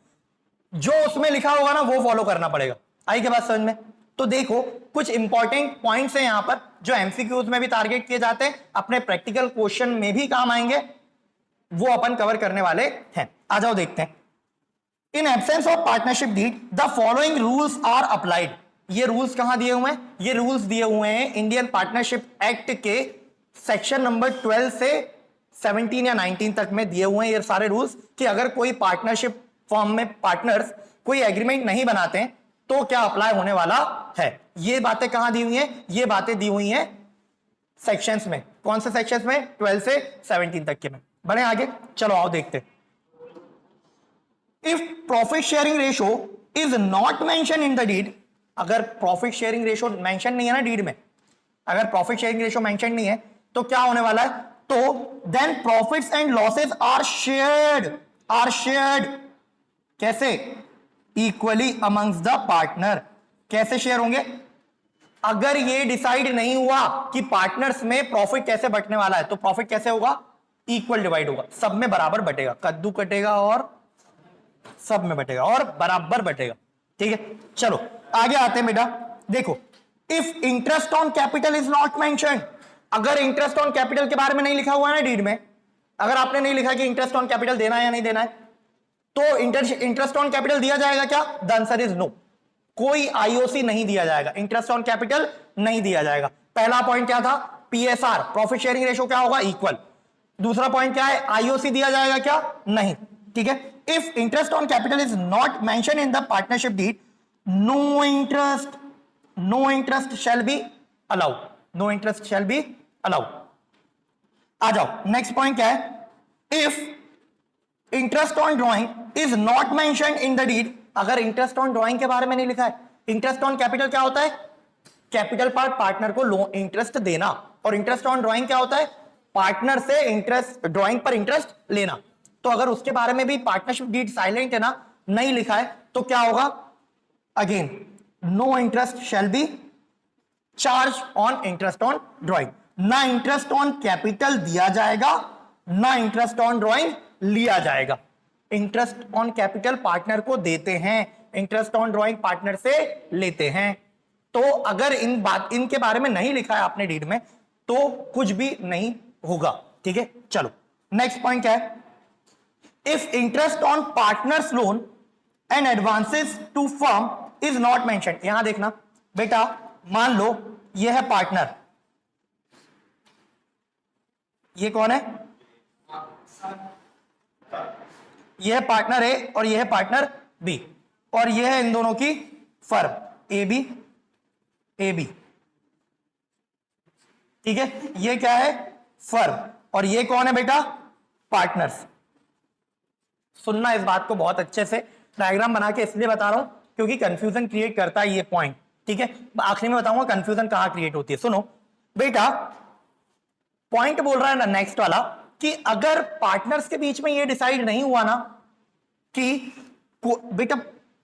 जो उसमें लिखा होगा ना वो फॉलो करना पड़ेगा। आई के बात समझ में? तो देखो कुछ इंपॉर्टेंट पॉइंट्स हैं यहां पर जो एमसीक्यूज में भी टारगेट किए जाते हैं, अपने प्रैक्टिकल क्वेश्चन में भी काम आएंगे, वो अपन कवर करने वाले हैं। आ जाओ देखते हैं। In absence of partnership deed the following rules are applied. ये रूल्स कहां दिए हुए हैं? ये रूल्स दिए हुए हैं इंडियन पार्टनरशिप एक्ट के सेक्शन नंबर 12 से 17 या 19 तक में दिए हुए हैं ये सारे रूल्स, कि अगर कोई पार्टनरशिप फॉर्म में पार्टनर्स कोई एग्रीमेंट नहीं बनाते हैं तो क्या अप्लाई होने वाला है। ये बातें कहां दी हुई हैं? ये बातें दी हुई हैं सेक्शंस में। कौन से सेक्शंस में? 12 से 17 तक के में। बढ़े आगे, चलो आओ देखते। If profit sharing ratio is not mention in the deed, अगर प्रॉफिट शेयरिंग रेशो मेंशन नहीं है ना डीड में, अगर प्रॉफिट शेयरिंग रेशो मेंशन नहीं है तो क्या होने वाला है? तो then profits and losses are shared कैसे? Equally amongst the partner. कैसे शेयर होंगे? अगर ये डिसाइड नहीं हुआ कि पार्टनर्स में प्रॉफिट कैसे बंटने वाला है तो प्रॉफिट कैसे होगा? इक्वल डिवाइड होगा, सब में बराबर बटेगा। कद्दू कटेगा और सब में बटेगा और बराबर बटेगा। ठीक है, चलो आगे आते हैं बेटा। देखो, if interest on capital is not mentioned, अगर इंटरेस्ट ऑन कैपिटल के बारे में नहीं लिखा हुआ है ना डीड में, अगर आपने नहीं लिखा कि इंटरेस्ट ऑन कैपिटल देना है या नहीं देना है, तो इंटरेस्ट ऑन कैपिटल दिया जाएगा क्या? The answer is no. कोई आईओसी नहीं दिया जाएगा, इंटरेस्ट ऑन कैपिटल नहीं दिया जाएगा। पहला पॉइंट क्या था? पीएसआर, प्रॉफिट शेयरिंग रेशो क्या होगा? इक्वल। दूसरा पॉइंट क्या है? आईओसी दिया जाएगा क्या? नहीं। ठीक है, if interest on capital is not mention in the partnership deed, no interest shall be allowed. No interest shall be allowed. आ जाओ, नेक्स्ट पॉइंट क्या है? If interest on drawing is not mentioned in the deed, अगर interest on drawing के बारे में नहीं लिखा है। इंटरेस्ट ऑन कैपिटल क्या होता है? कैपिटल पर पार्टनर को लोन इंटरेस्ट देना, और इंटरेस्ट ऑन ड्रॉइंग क्या होता है? पार्टनर से इंटरेस्ट, ड्रॉइंग पर इंटरेस्ट लेना। तो अगर उसके बारे में भी पार्टनरशिप डीड साइलेंट है ना, नहीं लिखा है, तो क्या होगा? Again no interest shall be charge on interest on drawing. ना इंटरेस्ट ऑन कैपिटल दिया जाएगा, ना इंटरेस्ट ऑन ड्रॉइंग लिया जाएगा। इंटरेस्ट ऑन कैपिटल पार्टनर को देते हैं, इंटरेस्ट ऑन ड्रॉइंग पार्टनर से लेते हैं। तो अगर इनके बारे में नहीं लिखा है आपने डीड में, तो कुछ भी नहीं होगा। ठीक है, चलो नेक्स्ट पॉइंट क्या है, if interest on partners loan and advances to firm is not mention. यहां देखना बेटा, मान लो ये है पार्टनर, ये कौन है, ये है पार्टनर ए और ये है पार्टनर बी, और ये है इन दोनों की फर्म ए बी। ठीक है, ये क्या है, फर्म, और ये कौन है बेटा, पार्टनर्स। सुनना इस बात को बहुत अच्छे से, डायग्राम बना के इसलिए बता रहा हूं क्योंकि कंफ्यूजन क्रिएट करता है ये पॉइंट। ठीक है, आखिरी में बताऊंगा कंफ्यूजन कहां क्रिएट होती है। सुनो बेटा, पॉइंट बोल रहा है ना नेक्स्ट वाला कि अगर पार्टनर्स के बीच में ये डिसाइड नहीं हुआ ना कि बेटा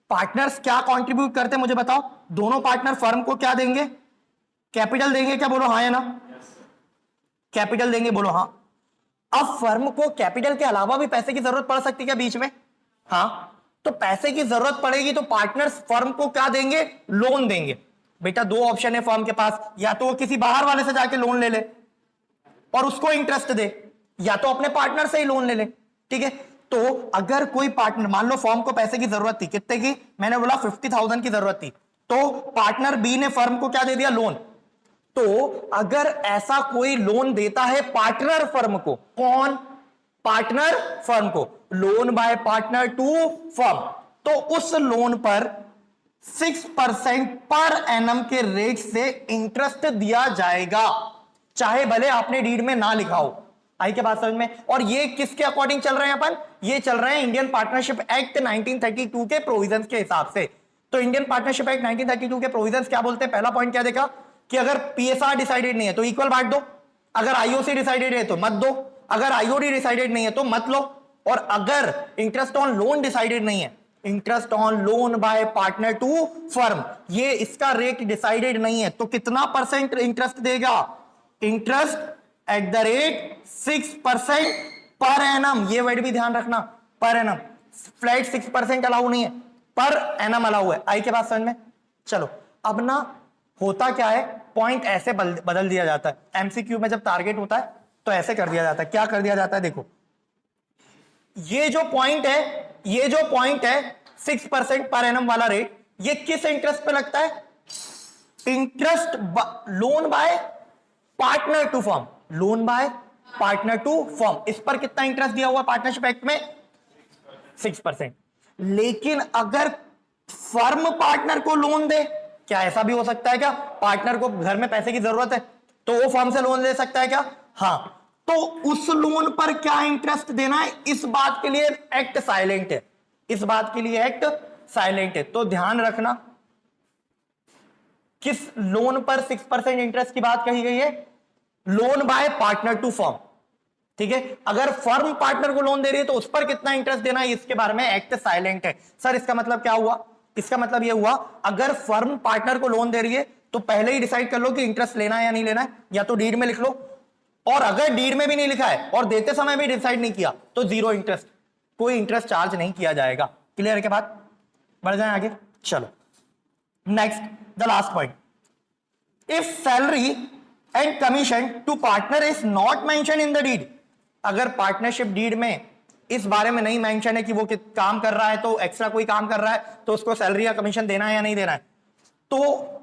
पार्टनर्स क्या कंट्रीब्यूट करते हैं, मुझे बताओ, दोनों पार्टनर फर्म को क्या देंगे, कैपिटल देंगे क्या, बोलो हाँ या ना, कैपिटल देंगे, बोलो हाँ। अब फर्म को कैपिटल के अलावा भी पैसे की जरूरत पड़ सकती है क्या बीच में, हाँ, तो पैसे की जरूरत पड़ेगी तो पार्टनर्स फर्म को क्या देंगे, लोन देंगे। बेटा दो ऑप्शन है फर्म के पास, या तो वो किसी बाहर वाले से जाके लोन ले ले और उसको इंटरेस्ट दे, या तो अपने पार्टनर से ही लोन ले ले। ठीक है, तो अगर कोई पार्टनर, मान लो फर्म को पैसे की जरूरत थी, कितने की, मैंने बोला 50,000 की जरूरत थी, तो पार्टनर बी ने फर्म को क्या दे दिया, लोन। तो अगर ऐसा कोई लोन देता है पार्टनर फर्म को, कौन, पार्टनर फर्म को, loan by partner to firm, तो उस लोन पर 6% पर एनम के रेट से इंटरेस्ट दिया जाएगा, चाहे भले आपने डीड में ना लिखा हो। आई के बात समझ में। और ये किसके अकॉर्डिंग चल रहे हैं अपन, ये चल रहे हैं इंडियन पार्टनरशिप एक्ट 1932 के प्रोविजंस के हिसाब से। तो इंडियन पार्टनरशिप एक्ट 1932 के प्रोविजंस क्या बोलते हैं, पहला पॉइंट क्या देखा कि अगर पीएसआर डिसाइडेड नहीं है तो इक्वल बांट दो, अगर आईओसी डिसाइडेड है तो मत दो, अगर आईओडी डिसाइडेड नहीं है तो मत लो, और अगर इंटरेस्ट ऑन लोन डिसाइडेड नहीं है, interest on loan by partner to firm, ये इसका रेट डिसाइडेड नहीं है, तो कितना परसेंट इंटरेस्ट देगा, interest at the rate 6% per annum. ये वर्ड भी ध्यान रखना, पर एनम, फ्लैट 6% अलाउ नहीं है, पर एनम अलाउ है। आई के बात समझ में। चलो अब ना होता क्या है, पॉइंट ऐसे बदल दिया जाता है एमसीक्यू में, जब टारगेट होता है तो ऐसे कर दिया जाता है। क्या कर दिया जाता है, देखो ये जो पॉइंट है 6% पर एनम वाला रेट, ये किस इंटरेस्ट पे लगता है, interest loan by partner to firm, loan by partner to firm, इस पर कितना इंटरेस्ट दिया हुआ पार्टनरशिप एक्ट में, 6%। लेकिन अगर फर्म पार्टनर को लोन दे, क्या ऐसा भी हो सकता है क्या, पार्टनर को घर में पैसे की जरूरत है तो वो फर्म से लोन ले सकता है क्या, हाँ, तो उस लोन पर क्या इंटरेस्ट देना है, इस बात के लिए एक्ट साइलेंट है, इस बात के लिए एक्ट साइलेंट है। तो ध्यान रखना किस लोन पर 6% इंटरेस्ट की बात कही गई है, loan by partner to firm. ठीक है, अगर फर्म पार्टनर को लोन दे रही है तो उस पर कितना इंटरेस्ट देना है, इसके बारे में एक्ट साइलेंट है। सर इसका मतलब क्या हुआ, इसका मतलब यह हुआ अगर फर्म पार्टनर को लोन दे रही है तो पहले ही डिसाइड कर लो कि इंटरेस्ट लेना है या नहीं लेना है, या तो डीड में लिख लो, और अगर डीड में भी नहीं लिखा है और देते समय भी डिसाइड नहीं किया तो जीरो इंटरेस्ट, कोई इंटरेस्ट चार्ज नहीं किया जाएगा। क्लियर है के बाद, बढ़ जाए आगे। चलो next, the last point, if salary and commission to partner is not mention in the deed, अगर पार्टनरशिप डीड में इस बारे में नहीं मेंशन है कि वो काम कर रहा है, तो एक्स्ट्रा कोई काम कर रहा है तो उसको सैलरी या कमीशन देना है या नहीं देना है, तो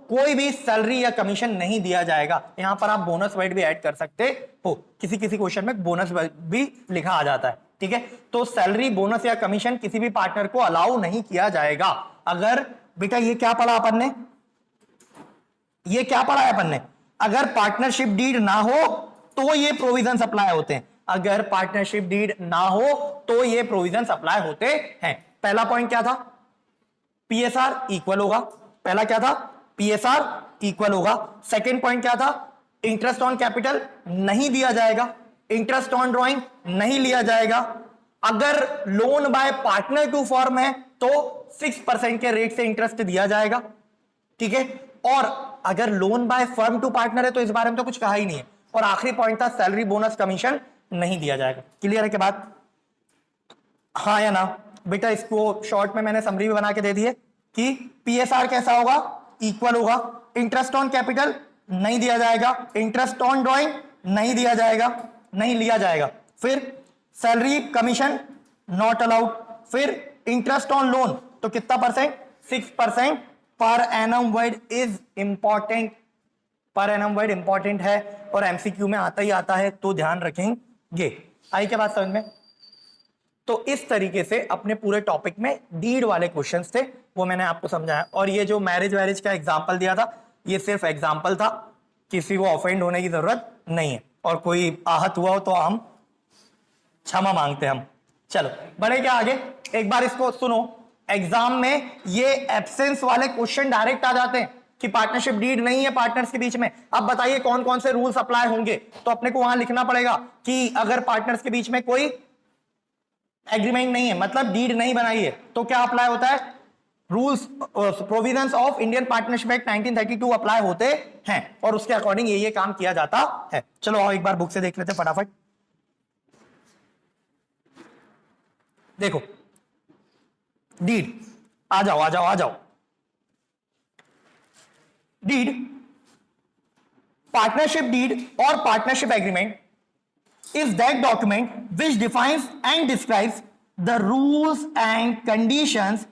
कोई भी सैलरी या कमीशन नहीं दिया जाएगा। यहां पर आप बोनस वर्ड भी ऐड कर सकते हो, किसी किसी क्वेश्चन में बोनस भी लिखा आ जाता है। ठीक है, तो सैलरी, बोनस या कमीशन किसी भी पार्टनर को अलाउ नहीं किया जाएगा। अगर बेटा ये क्या पढ़ा अपन ने, ये क्या पढ़ा है अपन ने, अगर पार्टनरशिप डीड ना हो तो ये प्रोविजंस अप्लाई होते हैं, अगर पार्टनरशिप डीड ना हो तो ये प्रोविजंस अप्लाई होते हैं। पहला पॉइंट क्या था, पीएसआर इक्वल होगा, पहला क्या था, पीएसआर इक्वल होगा। सेकंड पॉइंट क्या था, इंटरेस्ट ऑन कैपिटल नहीं दिया जाएगा, इंटरेस्ट ऑन ड्रॉइंग नहीं लिया जाएगा। अगर loan by partner to firm है तो 6% के रेट से इंटरेस्ट दिया जाएगा। ठीक है, और अगर loan by firm to partner है तो इस बारे में तो कुछ कहा ही नहीं है। और आखिरी पॉइंट था सैलरी, बोनस, कमीशन नहीं दिया जाएगा। क्लियर है के बाद, हाँ या ना बेटा। इसको शॉर्ट में मैंने समरी भी बना के दे दी है कि पीएसआर कैसा होगा, इक्वल होगा, इंटरेस्ट ऑन कैपिटल नहीं दिया जाएगा। इंटरेस्ट ऑन ड्रॉइंग नहीं दिया जाएगा, नहीं लिया जाएगा। फिर सैलरी कमीशन नॉट अलाउड। फिर इंटरेस्ट ऑन लोन तो कितना percent, 6% per annum word is important, per annum word important है और एमसीक्यू में आता ही आता है, तो ध्यान रखेंगे। आई क्या बात समझ में? तो इस तरीके से अपने पूरे टॉपिक में डीड वाले क्वेश्चंस थे, वो मैंने आपको समझाया। और ये जो मैरिज वैरिज का एग्जांपल दिया था, ये सिर्फ एग्जांपल था, किसी को ऑफेंड होने की जरूरत नहीं है। और कोई आहत हुआ हो तो हम क्षमा मांगते हैं हम। चलो बढ़े क्या आगे, एक बार इसको सुनो। एग्जाम में ये एब्सेंस वाले क्वेश्चन डायरेक्ट आ जाते हैं कि पार्टनरशिप डीड नहीं है पार्टनर्स के बीच में। अब बताइए कौन कौन से रूल्स अप्लाई होंगे, तो अपने को वहां लिखना पड़ेगा कि अगर पार्टनर्स के बीच में कोई एग्रीमेंट नहीं है, मतलब डीड नहीं बनाई है, तो क्या अप्लाई होता है, rules provisions of Indian partnership act 1932 apply होते हैं और उसके अकॉर्डिंग ये काम किया जाता है। चलो आओ एक बार बुक से देख लेते हैं फटाफट। देखो डीड, आ जाओ आ जाओ आ जाओ। डीड, पार्टनरशिप डीड और partnership agreement is that document which defines and describes the rules and conditions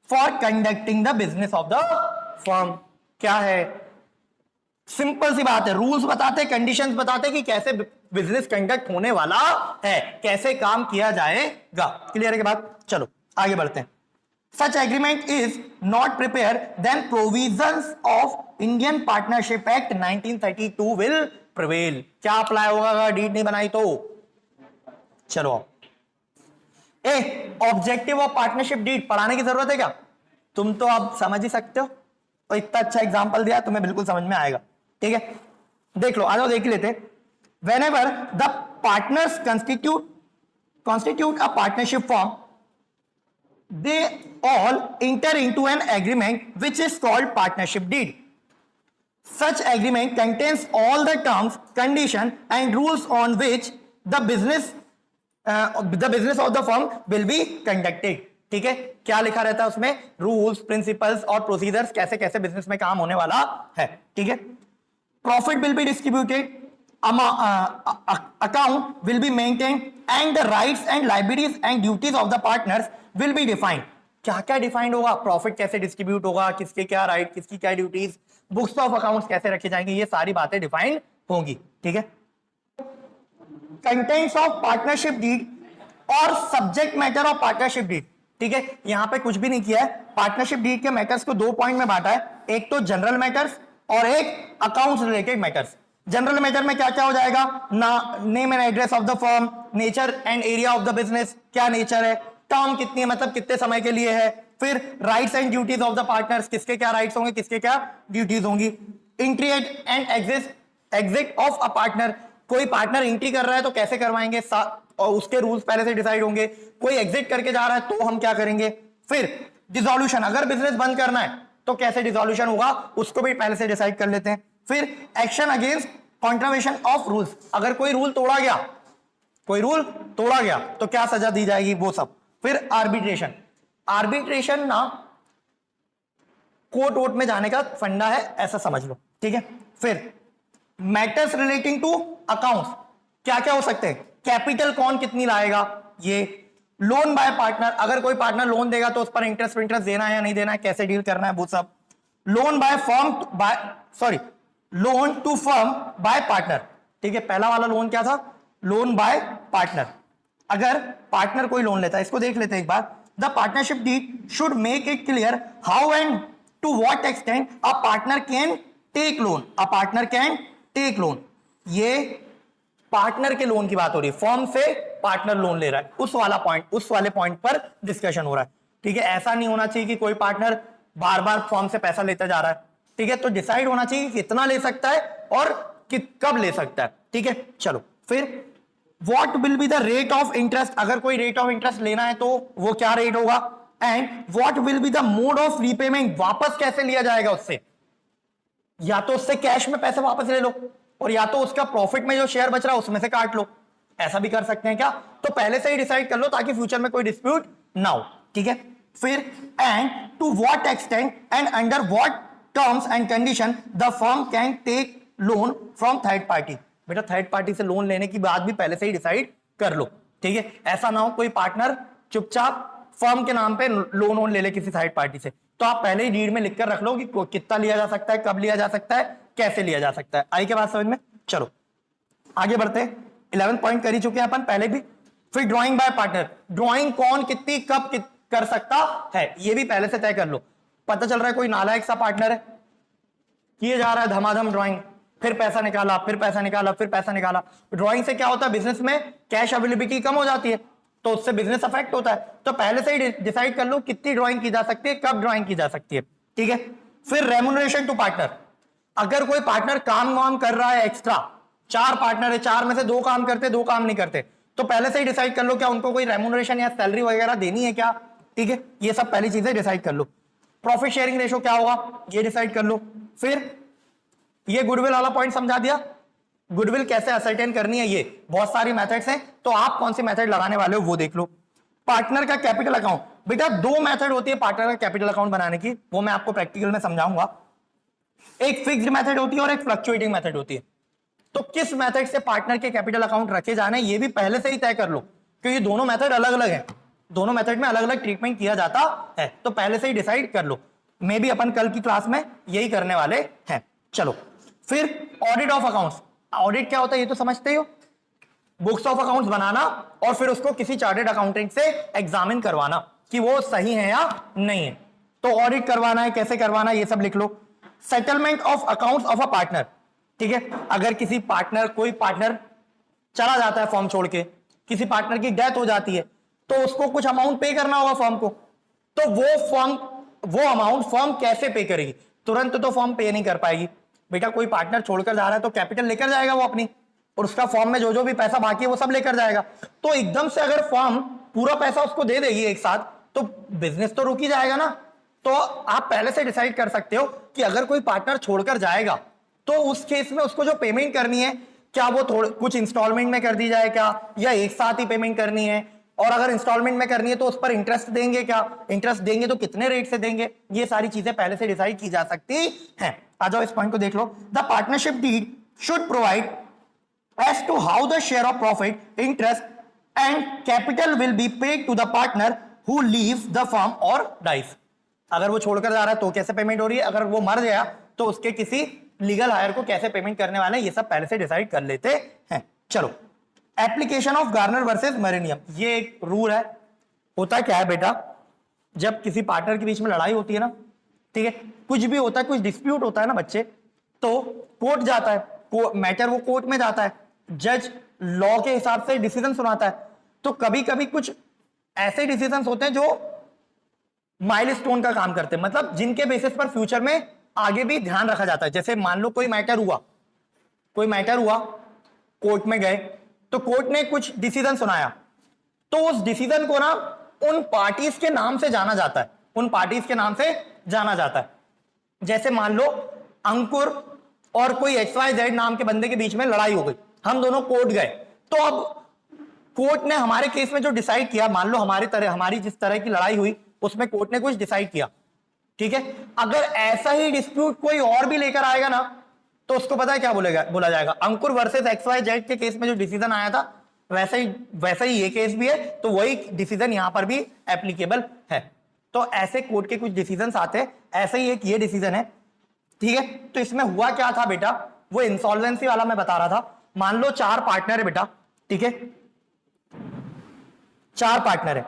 for conducting the business of the firm। क्या है, सिंपल सी बात है, रूल्स बताते, कंडीशंस बताते कि कैसे बिजनेस कंडक्ट होने वाला है, कैसे काम किया जाएगा। क्लियर है के बाद? चलो आगे बढ़ते हैं। Such agreement is not prepared, then provisions of Indian Partnership Act 1932 will prevail। क्या अप्लाई होगा अगर डीड नहीं बनाई तो? चलो ए, ऑब्जेक्टिव ऑफ पार्टनरशिप डीड पढ़ाने की जरूरत है क्या? तुम तो अब समझ ही सकते हो, तो इतना अच्छा एग्जांपल दिया तुम्हें बिल्कुल समझ में आएगा। ठीक है, देख लो, आ जाओ देख लेते। Whenever the partners constitute a partnership firm, they all enter into an agreement which is called partnership deed। Such agreement contains all the terms, conditions and rules on which the business of the firm will be conducted। ठीक है, क्या लिखा रहता है उसमें, rules, principles और procedures, कैसे कैसे बिजनेस में काम होने वाला है। ठीक है, profit will be distributed, account will be maintained and the rights and liabilities and duties of the partners will be defined। क्या क्या डिफाइंड होगा, प्रॉफिट कैसे डिस्ट्रीब्यूट होगा, किसके क्या राइट, किसकी क्या ड्यूटीज, बुक्स ऑफ अकाउंट्स कैसे रखे जाएंगे, ये सारी बातें डिफाइंड होंगी। ठीक है, कंटेंट्स ऑफ पार्टनरशिप डीड और subject matter of partnership deed. ठीक है, यहां पे कुछ भी नहीं किया है, पार्टनरशिप डीड के मैटर्स को दो पॉइंट में बांटा है, एक तो जनरल मैटर्स और एक accounts related matters. General matter में क्या क्या हो जाएगा, ना name and address of the firm, nature and area of the business, क्या नेचर है, टर्म कितनी है, मतलब कितने समय के लिए है, फिर rights and duties of the partners, किसके क्या राइट्स होंगे, किसके क्या ड्यूटीज होंगी, entry and exit of a partner, कोई पार्टनर एंट्री कर रहा है तो कैसे करवाएंगे और उसके रूल्स पहले से डिसाइड होंगे, कोई एग्जिट करके जा रहा है तो हम क्या करेंगे, फिर डिसोल्यूशन, अगर बिजनेस बंद करना है तो कैसे डिसोल्यूशन होगा उसको भी पहले से डिसाइड कर लेते हैं, फिर एक्शन अगेंस्ट कॉन्ट्रावेशन ऑफ रूल्स, अगर कोई रूल तोड़ा गया, कोई रूल तोड़ा गया तो क्या सजा दी जाएगी, वो सब, फिर आर्बिट्रेशन, आर्बिट्रेशन ना कोर्ट वोट में जाने का फंडा है, ऐसा समझ लो। ठीक है, फिर मैटर्स रिलेटिंग टू अकाउंट्स, क्या क्या हो सकते हैं, कैपिटल कौन कितनी लाएगा, ये लोन बाय पार्टनर, अगर कोई पार्टनर लोन देगा तो उस पर इंटरेस्ट देना है या नहीं देना है, कैसे डील करना है, वो सब, loan by firm loan to firm by partner. ठीक है, पहला वाला लोन क्या था, लोन बाय पार्टनर, अगर पार्टनर कोई लोन लेता है, इसको देख लेते हैं एक बार। The partnership deed should make it clear how and to what extent a partner can take loan, a partner can take loan, ये पार्टनर के लोन की बात हो रही है, फर्म से पार्टनर लोन ले रहा है, उस वाले पॉइंट पर डिस्कशन हो रहा है। ठीक है, ऐसा नहीं होना चाहिए कि कोई पार्टनर बार बार फर्म से पैसा लेता जा रहा है। ठीक है, तो डिसाइड होना चाहिए कितना ले सकता है और कब ले सकता है। ठीक है, चलो फिर what will be the rate of interest, अगर कोई रेट ऑफ इंटरेस्ट लेना है तो वो क्या रेट होगा, and what will be the mode of repayment, वापस कैसे लिया जाएगा उससे, या तो उससे कैश में पैसे वापस ले लो और या तो उसका प्रॉफिट में जो शेयर बच रहा है उसमें से काट लो, ऐसा भी कर सकते हैं क्या, तो पहले से ही डिसाइड कर लो ताकि फ्यूचर में कोई डिस्प्यूट ना हो। ठीक है, फिर and to what extent and under what terms and condition the firm can take loan from third party. बेटा थर्ड पार्टी से लोन लेने की बात भी पहले से ही डिसाइड कर लो, ठीक है। ऐसा ना हो कोई पार्टनर चुपचाप फर्म के नाम पे लोन वोन ले ले किसी थर्ड पार्टी से, तो आप पहले ही डीड में लिखकर रख लो कि कितना लिया जा सकता है, कब लिया जा सकता है, कैसे लिया जा सकता है। आई के बात समझ में? चलो आगे बढ़ते हैं। 11 पॉइंट कर ही चुके हैं अपन पहले भी। फिर ड्राइंग बाय पार्टनर, ड्राइंग कौन कितनी कब कर सकता है ये भी पहले से तय कर लो। पता चल रहा है कोई नालायक सा पार्टनर है, किए जा रहा है धमाधम ड्राइंग, फिर पैसा निकाला, फिर पैसा निकाला, फिर पैसा निकाला। ड्राइंग से क्या होता है, बिजनेस में कैश अवेलेबिलिटी कम हो जाती है, तो उससे बिजनेस अफेक्ट होता है। तो पहले से ही डिसाइड कर लो कितनी ड्राइंग की जा सकती है, कब ड्राइंग की जा सकती है, ठीक है। फिर रेम्यूनरेशन टू पार्टनर, अगर कोई पार्टनर काम वाम कर रहा है एक्स्ट्रा, 4 पार्टनर है, 4 में से 2 काम करते, 2 काम नहीं करते, तो पहले से ही डिसाइड कर लो क्या उनको कोई रेम्यूनरेशन या सैलरी वगैरह देनी है क्या, ठीक है। ये सब पहली चीजें डिसाइड कर लो। प्रॉफिट शेयरिंग रेशो क्या होगा ये डिसाइड कर लो। फिर ये गुडविल वाला पॉइंट समझा दिया, गुडविल कैसे असरटेन करनी है, ये बहुत सारी मेथड्स हैं, तो आप कौन सी मेथड लगाने वाले हो वो देख लो। पार्टनर का कैपिटल अकाउंट, बेटा 2 मेथड होती है पार्टनर का कैपिटल अकाउंट बनाने की, वो मैं आपको प्रैक्टिकल में समझाऊंगा। एक फिक्स्ड मेथड होती है और एक फ्लक्चुएटिंग मेथड होती है। तो किस मेथड से पार्टनर के कैपिटल अकाउंट रखे जाने ये भी पहले से ही तय कर लो, क्योंकि दोनों मेथड अलग अलग हैं, दोनों मेथड में अलग अलग ट्रीटमेंट किया जाता है, तो पहले से ही डिसाइड कर लो। मे भी अपन कल की क्लास में यही करने वाले हैं। चलो फिर ऑडिट ऑफ अकाउंट्स, ऑडिट क्या होता है ये तो समझते हो, बुक्स ऑफ अकाउंट्स बनाना और फिर उसको किसी चार्टेड अकाउंटेंट से एग्जामिन करवाना कि वो सही है या नहीं है। तो ऑडिट करवाना है, कैसे करवाना है ये सब लिख लो। Settlement of accounts of a partner, ठीक है। अगर किसी पार्टनर, कोई पार्टनर चला जाता है फॉर्म छोड़ के, किसी पार्टनर की डेथ हो जाती है, तो उसको कुछ अमाउंट पे करना होगा फॉर्म को, तो वो अमाउंट फॉर्म कैसे पे करेगी? तुरंत तो फॉर्म पे नहीं कर पाएगी बेटा, कोई पार्टनर छोड़कर जा रहा है तो कैपिटल लेकर जाएगा वो अपनी, और उसका फॉर्म में जो जो भी पैसा बाकी है वो सब लेकर जाएगा। तो एकदम से अगर फॉर्म पूरा पैसा उसको दे देगी एक साथ, तो बिजनेस तो रुक ही जाएगा ना। तो आप पहले से डिसाइड कर सकते हो कि अगर कोई पार्टनर छोड़कर जाएगा तो उस केस में उसको जो पेमेंट करनी है, क्या वो कुछ इंस्टॉलमेंट में कर दी जाए क्या, या एक साथ ही पेमेंट करनी है, और अगर इंस्टॉलमेंट में करनी है तो उस पर इंटरेस्ट देंगे क्या, इंटरेस्ट देंगे तो कितने रेट से देंगे, ये सारी चीजें पहले से डिसाइड की जा सकती हैं। आ जाओ इस पॉइंट को देख लो। The partnership deed should provide as to how the share of profit, interest and capital will be paid to the partner who leaves the firm or dies। अगर वो छोड़कर जा रहा है तो कैसे पेमेंट हो रही है, अगर वो मर गया तो उसके किसी लीगल हायर को कैसे पेमेंट करने वाले हैं, ये सब पहले से डिसाइड कर लेते हैं। चलो एप्लीकेशन ऑफ गार्नर वर्सेस मरीनियम, ये एक रूल है। होता क्या है बेटा, जब किसी पार्टनर के बीच में लड़ाई होती है ना, ठीक है, कुछ भी होता है, कुछ डिस्प्यूट होता है ना बच्चे, तो कोर्ट जाता है, मैटर वो कोर्ट में जाता है, जज लॉ के हिसाब से डिसीजन सुनाता है। तो कभी कभी कुछ ऐसे डिसीजंस होते हैं जो माइलस्टोन का काम करते हैं, मतलब जिनके बेसिस पर फ्यूचर में आगे भी ध्यान रखा जाता है। जैसे मान लो कोई मैटर हुआ, कोर्ट में गए, तो कोर्ट ने कुछ डिसीजन सुनाया, तो उस डिसीजन को ना उन पार्टीज के नाम से जाना जाता है, उन पार्टीज के नाम से जाना जाता है। जैसे मान लो अंकुर और कोई XYZ नाम के बंदे के बीच में लड़ाई हो गई, हम दोनों कोर्ट गए, तो अब कोर्ट ने हमारे केस में जो डिसाइड किया, मान लो हमारी जिस तरह की लड़ाई हुई उसमें कोर्ट ने कुछ डिसाइड किया, ठीक है। अगर ऐसा ही डिस्प्यूट कोई और भी लेकर आएगा ना, तो उसको पता है क्या बोला जाएगा, अंकुर वर्सेस XYZ के केस में जो डिसीजन आया था वैसा ही ये केस भी है, तो वही डिसीजन यहां पर भी एप्लीकेबल है। तो ऐसे कोर्ट के कुछ डिसीजन आते हैं, ऐसे ही एक ये डिसीजन है, ठीक है। तो इसमें हुआ क्या था बेटा, वो इंसॉल्वेंसी वाला मैं बता रहा था। मान लो 4 पार्टनर है बेटा, ठीक है, 4 पार्टनर है,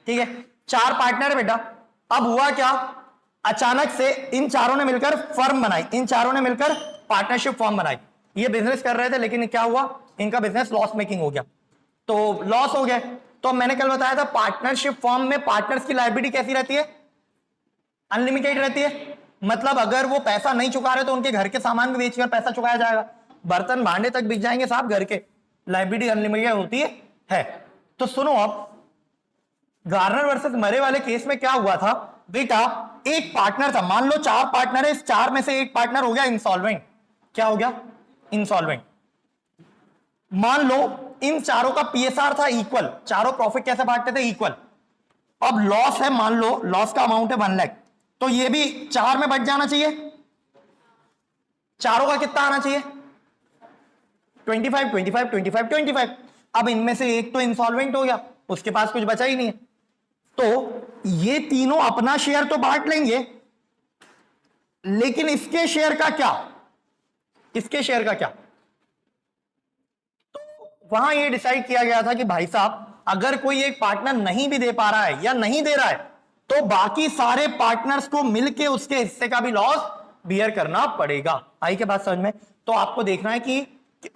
ठीक है, 4 पार्टनर है बेटा। अब हुआ क्या, अचानक से इन चारों ने मिलकर फर्म बनाई, इन चारों ने मिलकर पार्टनरशिप फर्म बनाई। ये बिजनेस कर रहे थे, लेकिन क्या हुआ, इनका बिजनेस लॉस मेकिंग हो गया, तो लॉस हो गया। तो मैंने कल बताया था पार्टनरशिप फर्म में पार्टनर्स की लायबिलिटी कैसी रहती है, अनलिमिटेड रहती है। मतलब अगर वो पैसा नहीं चुका रहे तो उनके घर के सामान भी बेचकर पैसा चुकाया जाएगा, बर्तन भांडे तक बिक जाएंगे साहब घर के, लायबिलिटी अनलिमिटेड होती है। तो सुनो, अब गार्नर वर्सेस मरे वाले केस में क्या हुआ था बेटा, एक पार्टनर था, मान लो 4 पार्टनर है, इस 4 में से एक पार्टनर हो गया इंसॉल्वेंट। क्या हो गया, इंसॉल्वेंट। मान लो इन चारों का PSR था इक्वल, चारों प्रॉफिट कैसे बांटते थे, इक्वल। अब लॉस है, मान लो लॉस का अमाउंट है 1 लाख, तो ये भी 4 में बट जाना चाहिए, चारों का कितना आना चाहिए 25 25 25 25। अब इनमें से एक तो इंसॉल्वेंट हो गया, उसके पास कुछ बचा ही नहीं है, तो ये तीनों अपना शेयर तो बांट लेंगे, लेकिन इसके शेयर का क्या, इसके शेयर का क्या। तो वहां ये डिसाइड किया गया था कि भाई साहब अगर कोई एक पार्टनर नहीं भी दे पा रहा है या नहीं दे रहा है, तो बाकी सारे पार्टनर्स को मिलके उसके हिस्से का भी लॉस बियर करना पड़ेगा। आई के बात समझ में। तो आपको देखना है कि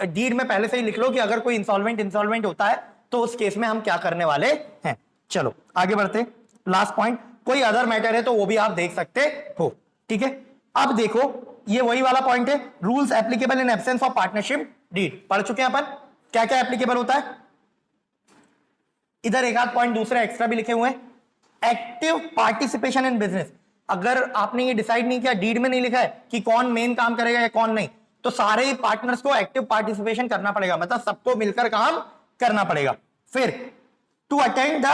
डीड में पहले से ही लिख लो कि अगर कोई इंसॉल्वेंट होता है तो उस केस में हम क्या करने वाले हैं। चलो आगे बढ़ते, लास्ट पॉइंट, कोई अदर मैटर है तो वो भी आप देख सकते हो, ठीक है। अब देखो ये वही वाला पॉइंट है, rules applicable in absence of partnership deed, पढ़ चुके हैं अपन क्या क्या एप्लीकेबल होता है। इधर एक आध पॉइंट दूसरे एक्स्ट्रा भी लिखे हुए हैं, एक्टिव पार्टिसिपेशन इन बिजनेस। अगर आपने ये डिसाइड नहीं किया, डीड में नहीं लिखा है कि कौन मेन काम करेगा या कौन नहीं, तो सारे ही पार्टनर्स को एक्टिव पार्टिसिपेशन करना पड़ेगा, मतलब सबको मिलकर काम करना पड़ेगा। फिर to attend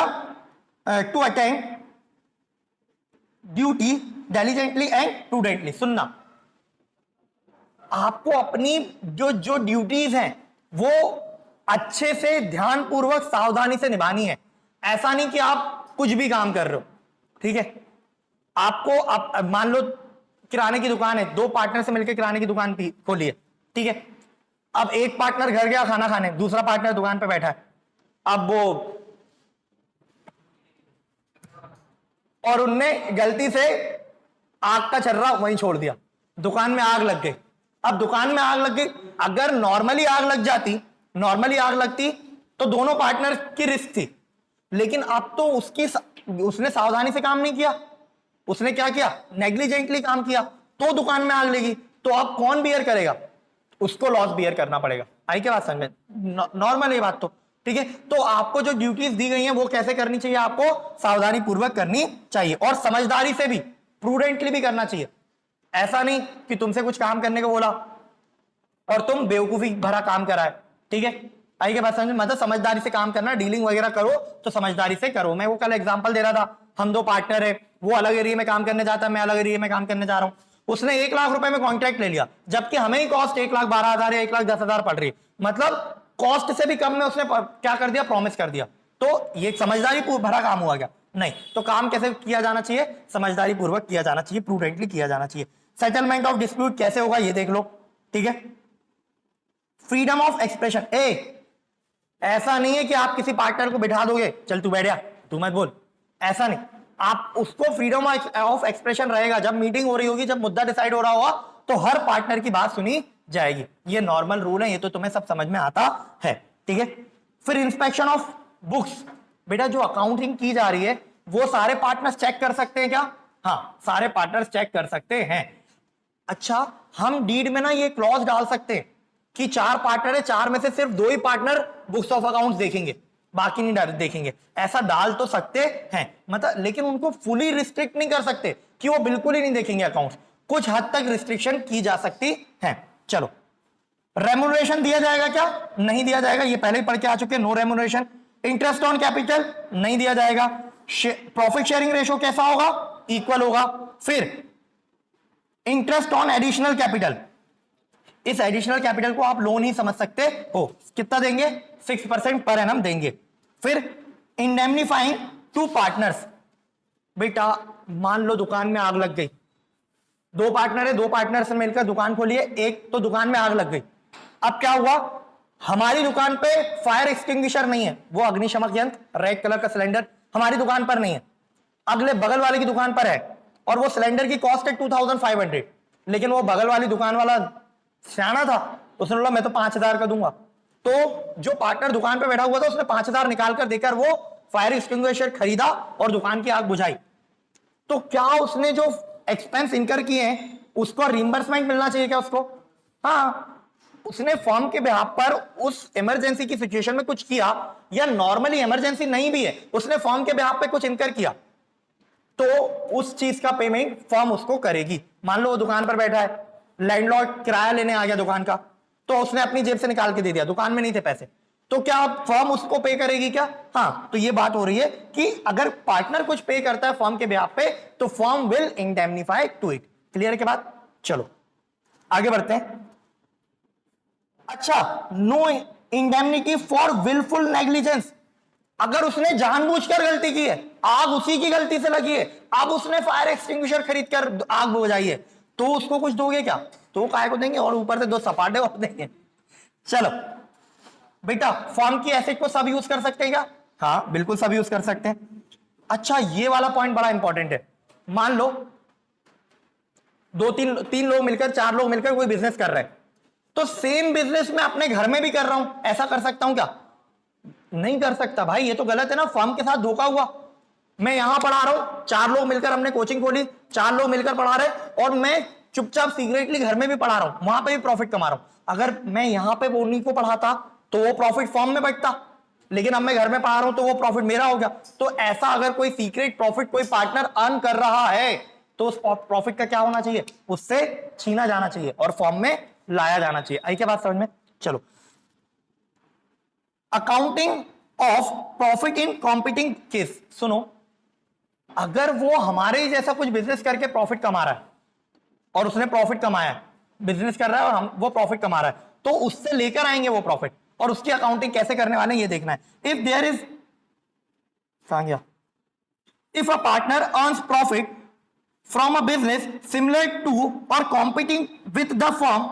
duty diligently and prudently. सुनना, आपको अपनी जो ड्यूटीज हैं वो अच्छे से ध्यानपूर्वक सावधानी से निभानी है। ऐसा नहीं कि आप कुछ भी काम कर रहे हो, ठीक है। आपको अब मान लो किराने की दुकान है, दो पार्टनर से मिलकर किराने की दुकान खोली है, ठीक है। अब एक पार्टनर घर गया खाना खाने, दूसरा पार्टनर दुकान पे बैठा है, अब वो और उनने गलती से आग का छर्रा वहीं छोड़ दिया, दुकान में आग लग गई। अब दुकान में आग लग गई, अगर नॉर्मली आग लगती तो दोनों पार्टनर की रिस्क थी, लेकिन अब तो उसने सावधानी से काम नहीं किया, उसने क्या किया, नेग्लिजेंटली काम किया, तो दुकान में आग लगी। तो अब कौन बियर करेगा, उसको लॉस बियर करना पड़ेगा। आई क्या बात समझ में, नॉर्मल ये बात तो, ठीक है। तो आपको जो ड्यूटीज दी गई हैं वो कैसे करनी चाहिए, आपको सावधानी पूर्वक करनी चाहिए और समझदारी से भी, प्रूडेंटली भी करना चाहिए। ऐसा नहीं कि तुमसे कुछ काम करने को बोला और तुम बेवकूफी भरा काम करा है, ठीक है। आई के बात समझ में, मतलब समझदारी से काम करना, डीलिंग वगैरह करो तो समझदारी से करो। मैं वो कल एग्जांपल दे रहा था, हम दो पार्टनर है, वो अलग एरिया में काम करने जाता है, मैं अलग एरिया में काम करने जा रहा हूं। उसने 1 लाख रुपए में कॉन्ट्रैक्ट ले लिया, जबकि हमें ही कॉस्ट 1,12,000 या 1,10,000 पड़ रही है, मतलब कॉस्ट से भी कम में उसने क्या कर दिया, प्रॉमिस कर दिया। तो ये समझदारी भरा काम हुआ क्या, नहीं। तो काम कैसे किया जाना चाहिए, समझदारी पूर्वक किया जाना चाहिए, प्रूडेंटली किया जाना चाहिए। सेटलमेंट ऑफ डिस्प्यूट कैसे होगा ये देख लो, ठीक है। फ्रीडम ऑफ एक्सप्रेशन, ऐसा नहीं है कि आप किसी पार्टनर को बिठा दोगे, चल तू बैठ जा, तू मत बोल, ऐसा नहीं। आप उसको फ्रीडम ऑफ एक्सप्रेशन रहेगा, जब मीटिंग हो रही होगी, जब मुद्दा डिसाइड हो रहा होगा, तो हर पार्टनर की बात सुनी जाएगी। ये नॉर्मल रूल है, ये तो तुम्हें सब समझ में आता है, ठीक है। फिर इंस्पेक्शन ऑफ बुक्स, बेटा जो अकाउंटिंग की जा रही है वो सारे पार्टनर्स चेक कर सकते हैं क्या, हाँ सारे पार्टनर्स चेक कर सकते हैं। अच्छा, हम डीड में ना ये क्लॉज डाल सकते हैं कि 4 पार्टनर है, 4 में से सिर्फ 2 ही पार्टनर बुक्स ऑफ अकाउंट्स देखेंगे, बाकी नहीं देखेंगे, ऐसा डाल तो सकते हैं, मतलब लेकिन उनको फुली रिस्ट्रिक्ट नहीं कर सकते कि वो बिल्कुल ही नहीं देखेंगे अकाउंट्स, कुछ हद तक रिस्ट्रिक्शन की जा सकती है। चलो, रेम्यूनरेशन दिया जाएगा क्या, नहीं दिया जाएगा, ये पहले ही पढ़ के आ चुके हैं, no remuneration. Interest on capital नहीं दिया जाएगा। प्रॉफिट शेयरिंग रेशो कैसा होगा, इक्वल होगा। फिर इंटरेस्ट ऑन एडिशनल कैपिटल, इस एडिशनल कैपिटल को आप लोन ही समझ सकते हो, कितना देंगे, 6% पर एनम देंगे। फिर इंडेमनीफाइंग टू पार्टनर्स, बेटा मान लो दुकान में आग लग गई, 2 पार्टनर है, 2 पार्टनर से मिलकर दुकान खोली है, एक तो दुकान में आग लग गई। अब क्या हुआ, हमारी दुकान पे फायर एक्सटिंग्विशर नहीं है, वो अग्निशमक यंत्र रेड कलर का सिलेंडर हमारी दुकान पर नहीं है, अगले बगल वाले की दुकान पर है, और वो सिलेंडर की कॉस्ट है 2500, लेकिन वो बगल वाली दुकान वाला सियाना था, उसने बोला मैं तो 5000 का दूंगा। तो जो पार्टनर दुकान पे बैठा हुआ था उसने 5000 निकाल कर देकर वो फायर एक्सटिंग्विशर खरीदा और दुकान की आग बुझाई। तो क्या उसने जो एक्सपेंस इनकर किए हैं उसको रिइंबर्समेंट मिलना चाहिए क्या उसको, हाँ। उसने फॉर्म के बिहाफ पर उस इमरजेंसी की सिचुएशन में कुछ किया, या नॉर्मली इमरजेंसी नहीं भी है, उसने फॉर्म के बिहाफ पे कुछ इनकर किया, तो उस चीज का पेमेंट फर्म उसको करेगी। मान लो वो दुकान पर बैठा है, लैंडलॉर्ड किराया लेने आ गया दुकान का, तो उसने अपनी जेब से निकाल के दे दिया, दुकान में नहीं थे पैसे, तो क्या फर्म उसको पे करेगी क्या? हाँ, तो ये बात हो रही है कि अगर पार्टनर कुछ पे करता है फर्म के बिहाफ पे तो firm will indemnify to it. Clear है के बात? चलो आगे बढ़ते हैं। अच्छा, no indemnity for wilful negligence. अगर उसने जानबूझकर गलती की है, आग उसी की गलती से लगी है, अब उसने फायर एक्सटिंग्विशर खरीद कर आग बुझाई है, तो उसको कुछ दोगे क्या? तो काय को देंगे और ऊपर से 2 सपाटे और देंगे। चलो बेटा, फॉर्म की एसेट को सब यूज कर सकते हैं क्या? हाँ बिल्कुल सब यूज कर सकते हैं। अच्छा, ये वाला पॉइंट बड़ा इंपॉर्टेंट है। मान लो 2-3 लोग मिलकर, 4 लोग मिलकर कोई बिजनेस कर रहे हैं, तो सेम बिजनेस मैं अपने घर में भी कर रहा हूं, ऐसा कर सकता हूं क्या? नहीं कर सकता भाई, ये तो गलत है ना, फर्म के साथ धोखा हुआ। मैं यहां पढ़ा रहा हूं, 4 लोग मिलकर हमने कोचिंग खोली, 4 लोग मिलकर पढ़ा रहे, और मैं चुपचाप सीक्रेटली घर में भी पढ़ा रहा हूं, वहां पे भी प्रॉफिट कमा रहा हूं। अगर मैं यहां पे उन्हीं को पढ़ाता तो वो प्रॉफिट फर्म में बचता, लेकिन अब मैं घर में पढ़ा रहा हूं तो वो प्रॉफिट मेरा हो गया। तो ऐसा अगर कोई सीक्रेट प्रॉफिट कोई पार्टनर अर्न कर रहा है तो उस प्रॉफिट का क्या होना चाहिए? उससे छीना जाना चाहिए और फॉर्म में लाया जाना चाहिए। आई क्या बात समझ में? चलो, accounting of profit in competing case. सुनो, अगर वो हमारे ही जैसा कुछ बिजनेस करके प्रॉफिट कमा रहा है और उसने प्रॉफिट कमाया है, बिजनेस कर रहा है और वो प्रॉफिट कमा रहा है, तो उससे लेकर आएंगे वो प्रॉफिट और उसकी अकाउंटिंग कैसे करने वाले ये देखना है। इफ देयर इज, कहां गया, if a partner earns profit from a business similar to or competing with the firm,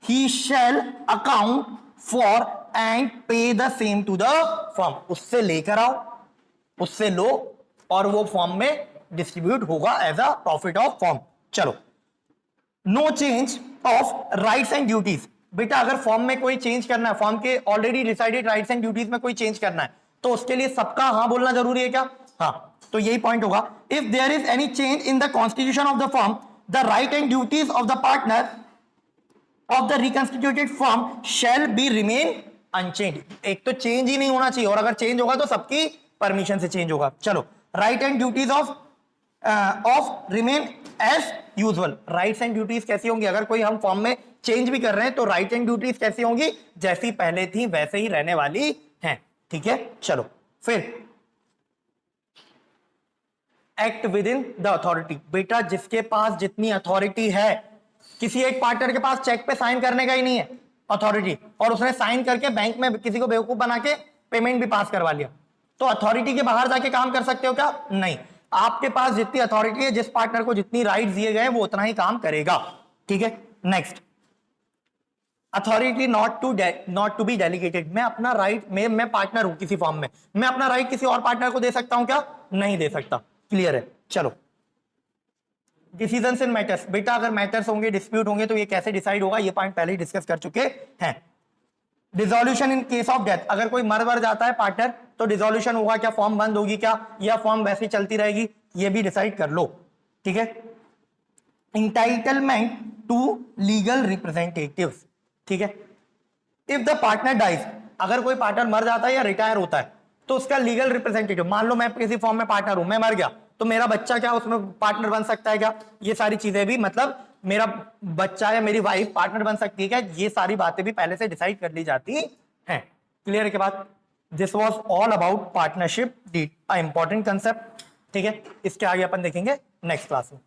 he shall account for and pay the same to the firm। उससे लेकर आओ, उससे लो और वो फॉर्म में डिस्ट्रीब्यूट होगा as a profit of firm. चलो, no change of rights and duties. बेटा अगर फॉर्म में कोई चेंज करना है, फॉर्म के already decided rights and duties में कोई चेंज करना है, तो उसके लिए सबका हाँ बोलना जरूरी है क्या? हाँ, तो यही पॉइंट होगा। If there is any change in the constitution of the firm, the right and duties of the partner of the reconstituted firm shall be remain unchange. एक तो चेंज ही नहीं होना चाहिए, और अगर चेंज होगा तो सबकी परमिशन से चेंज होगा। चलो, right and duties of remain as usual. Rights and duties कैसी होंगी? अगर कोई हम फॉर्म में चेंज भी कर रहे हैं तो राइट एंड ड्यूटीज कैसी होंगी? जैसी पहले थी वैसे ही रहने वाली हैं। ठीक है, चलो फिर act with in the authority. बेटा जिसके पास जितनी अथॉरिटी है, किसी एक पार्टनर के पास चेक पे साइन करने का ही नहीं है अथॉरिटी, और उसने साइन करके बैंक में किसी को बेवकूफ बना के पेमेंट भी पास करवा लिया, तो अथॉरिटी के बाहर जाके काम कर सकते हो क्या? नहीं, आपके पास जितनी अथॉरिटी है, जिस पार्टनर को जितनी राइट दिए गए वो उतना ही काम करेगा। ठीक है, next, authority not to be delegated. मैं अपना राइट, मैं पार्टनर हूं किसी फॉर्म में, मैं अपना राइट किसी और पार्टनर को दे सकता हूं क्या? नहीं दे सकता। क्लियर है? चलो, डिसीजंस इन मैटर्स। बेटा अगर मैटर्स होंगे, डिस्प्यूट होंगे, तो ये कैसे डिसाइड होगा? ये पॉइंट पहले ही डिस्कस कर चुके हैं। Dissolution in case of death. अगर कोई मर जाता है पार्टनर, तो डिसॉल्यूशन होगा क्या? फॉर्म बंद होगी क्या, या फॉर्म वैसे ही चलती रहेगी? ये भी डिसाइड कर लो। ठीक है, इंटाइटलमेंट टू लीगल रिप्रेजेंटेटिव्स। ठीक है, इफ द पार्टनर डाइज। अगर कोई पार्टनर मर जाता है या रिटायर होता है तो उसका लीगल रिप्रेजेंटेटिव, मान लो मैं किसी फॉर्म में पार्टनर हूं, मैं मर गया, तो मेरा बच्चा क्या उसमें पार्टनर बन सकता है क्या? ये सारी चीजें भी, मतलब मेरा बच्चा या मेरी वाइफ पार्टनर बन सकती है क्या? ये सारी बातें भी पहले से डिसाइड कर ली जाती हैं। क्लियर के बाद, this was all about partnership deed, a important concept. ठीक है, इसके आगे अपन देखेंगे नेक्स्ट क्लास में।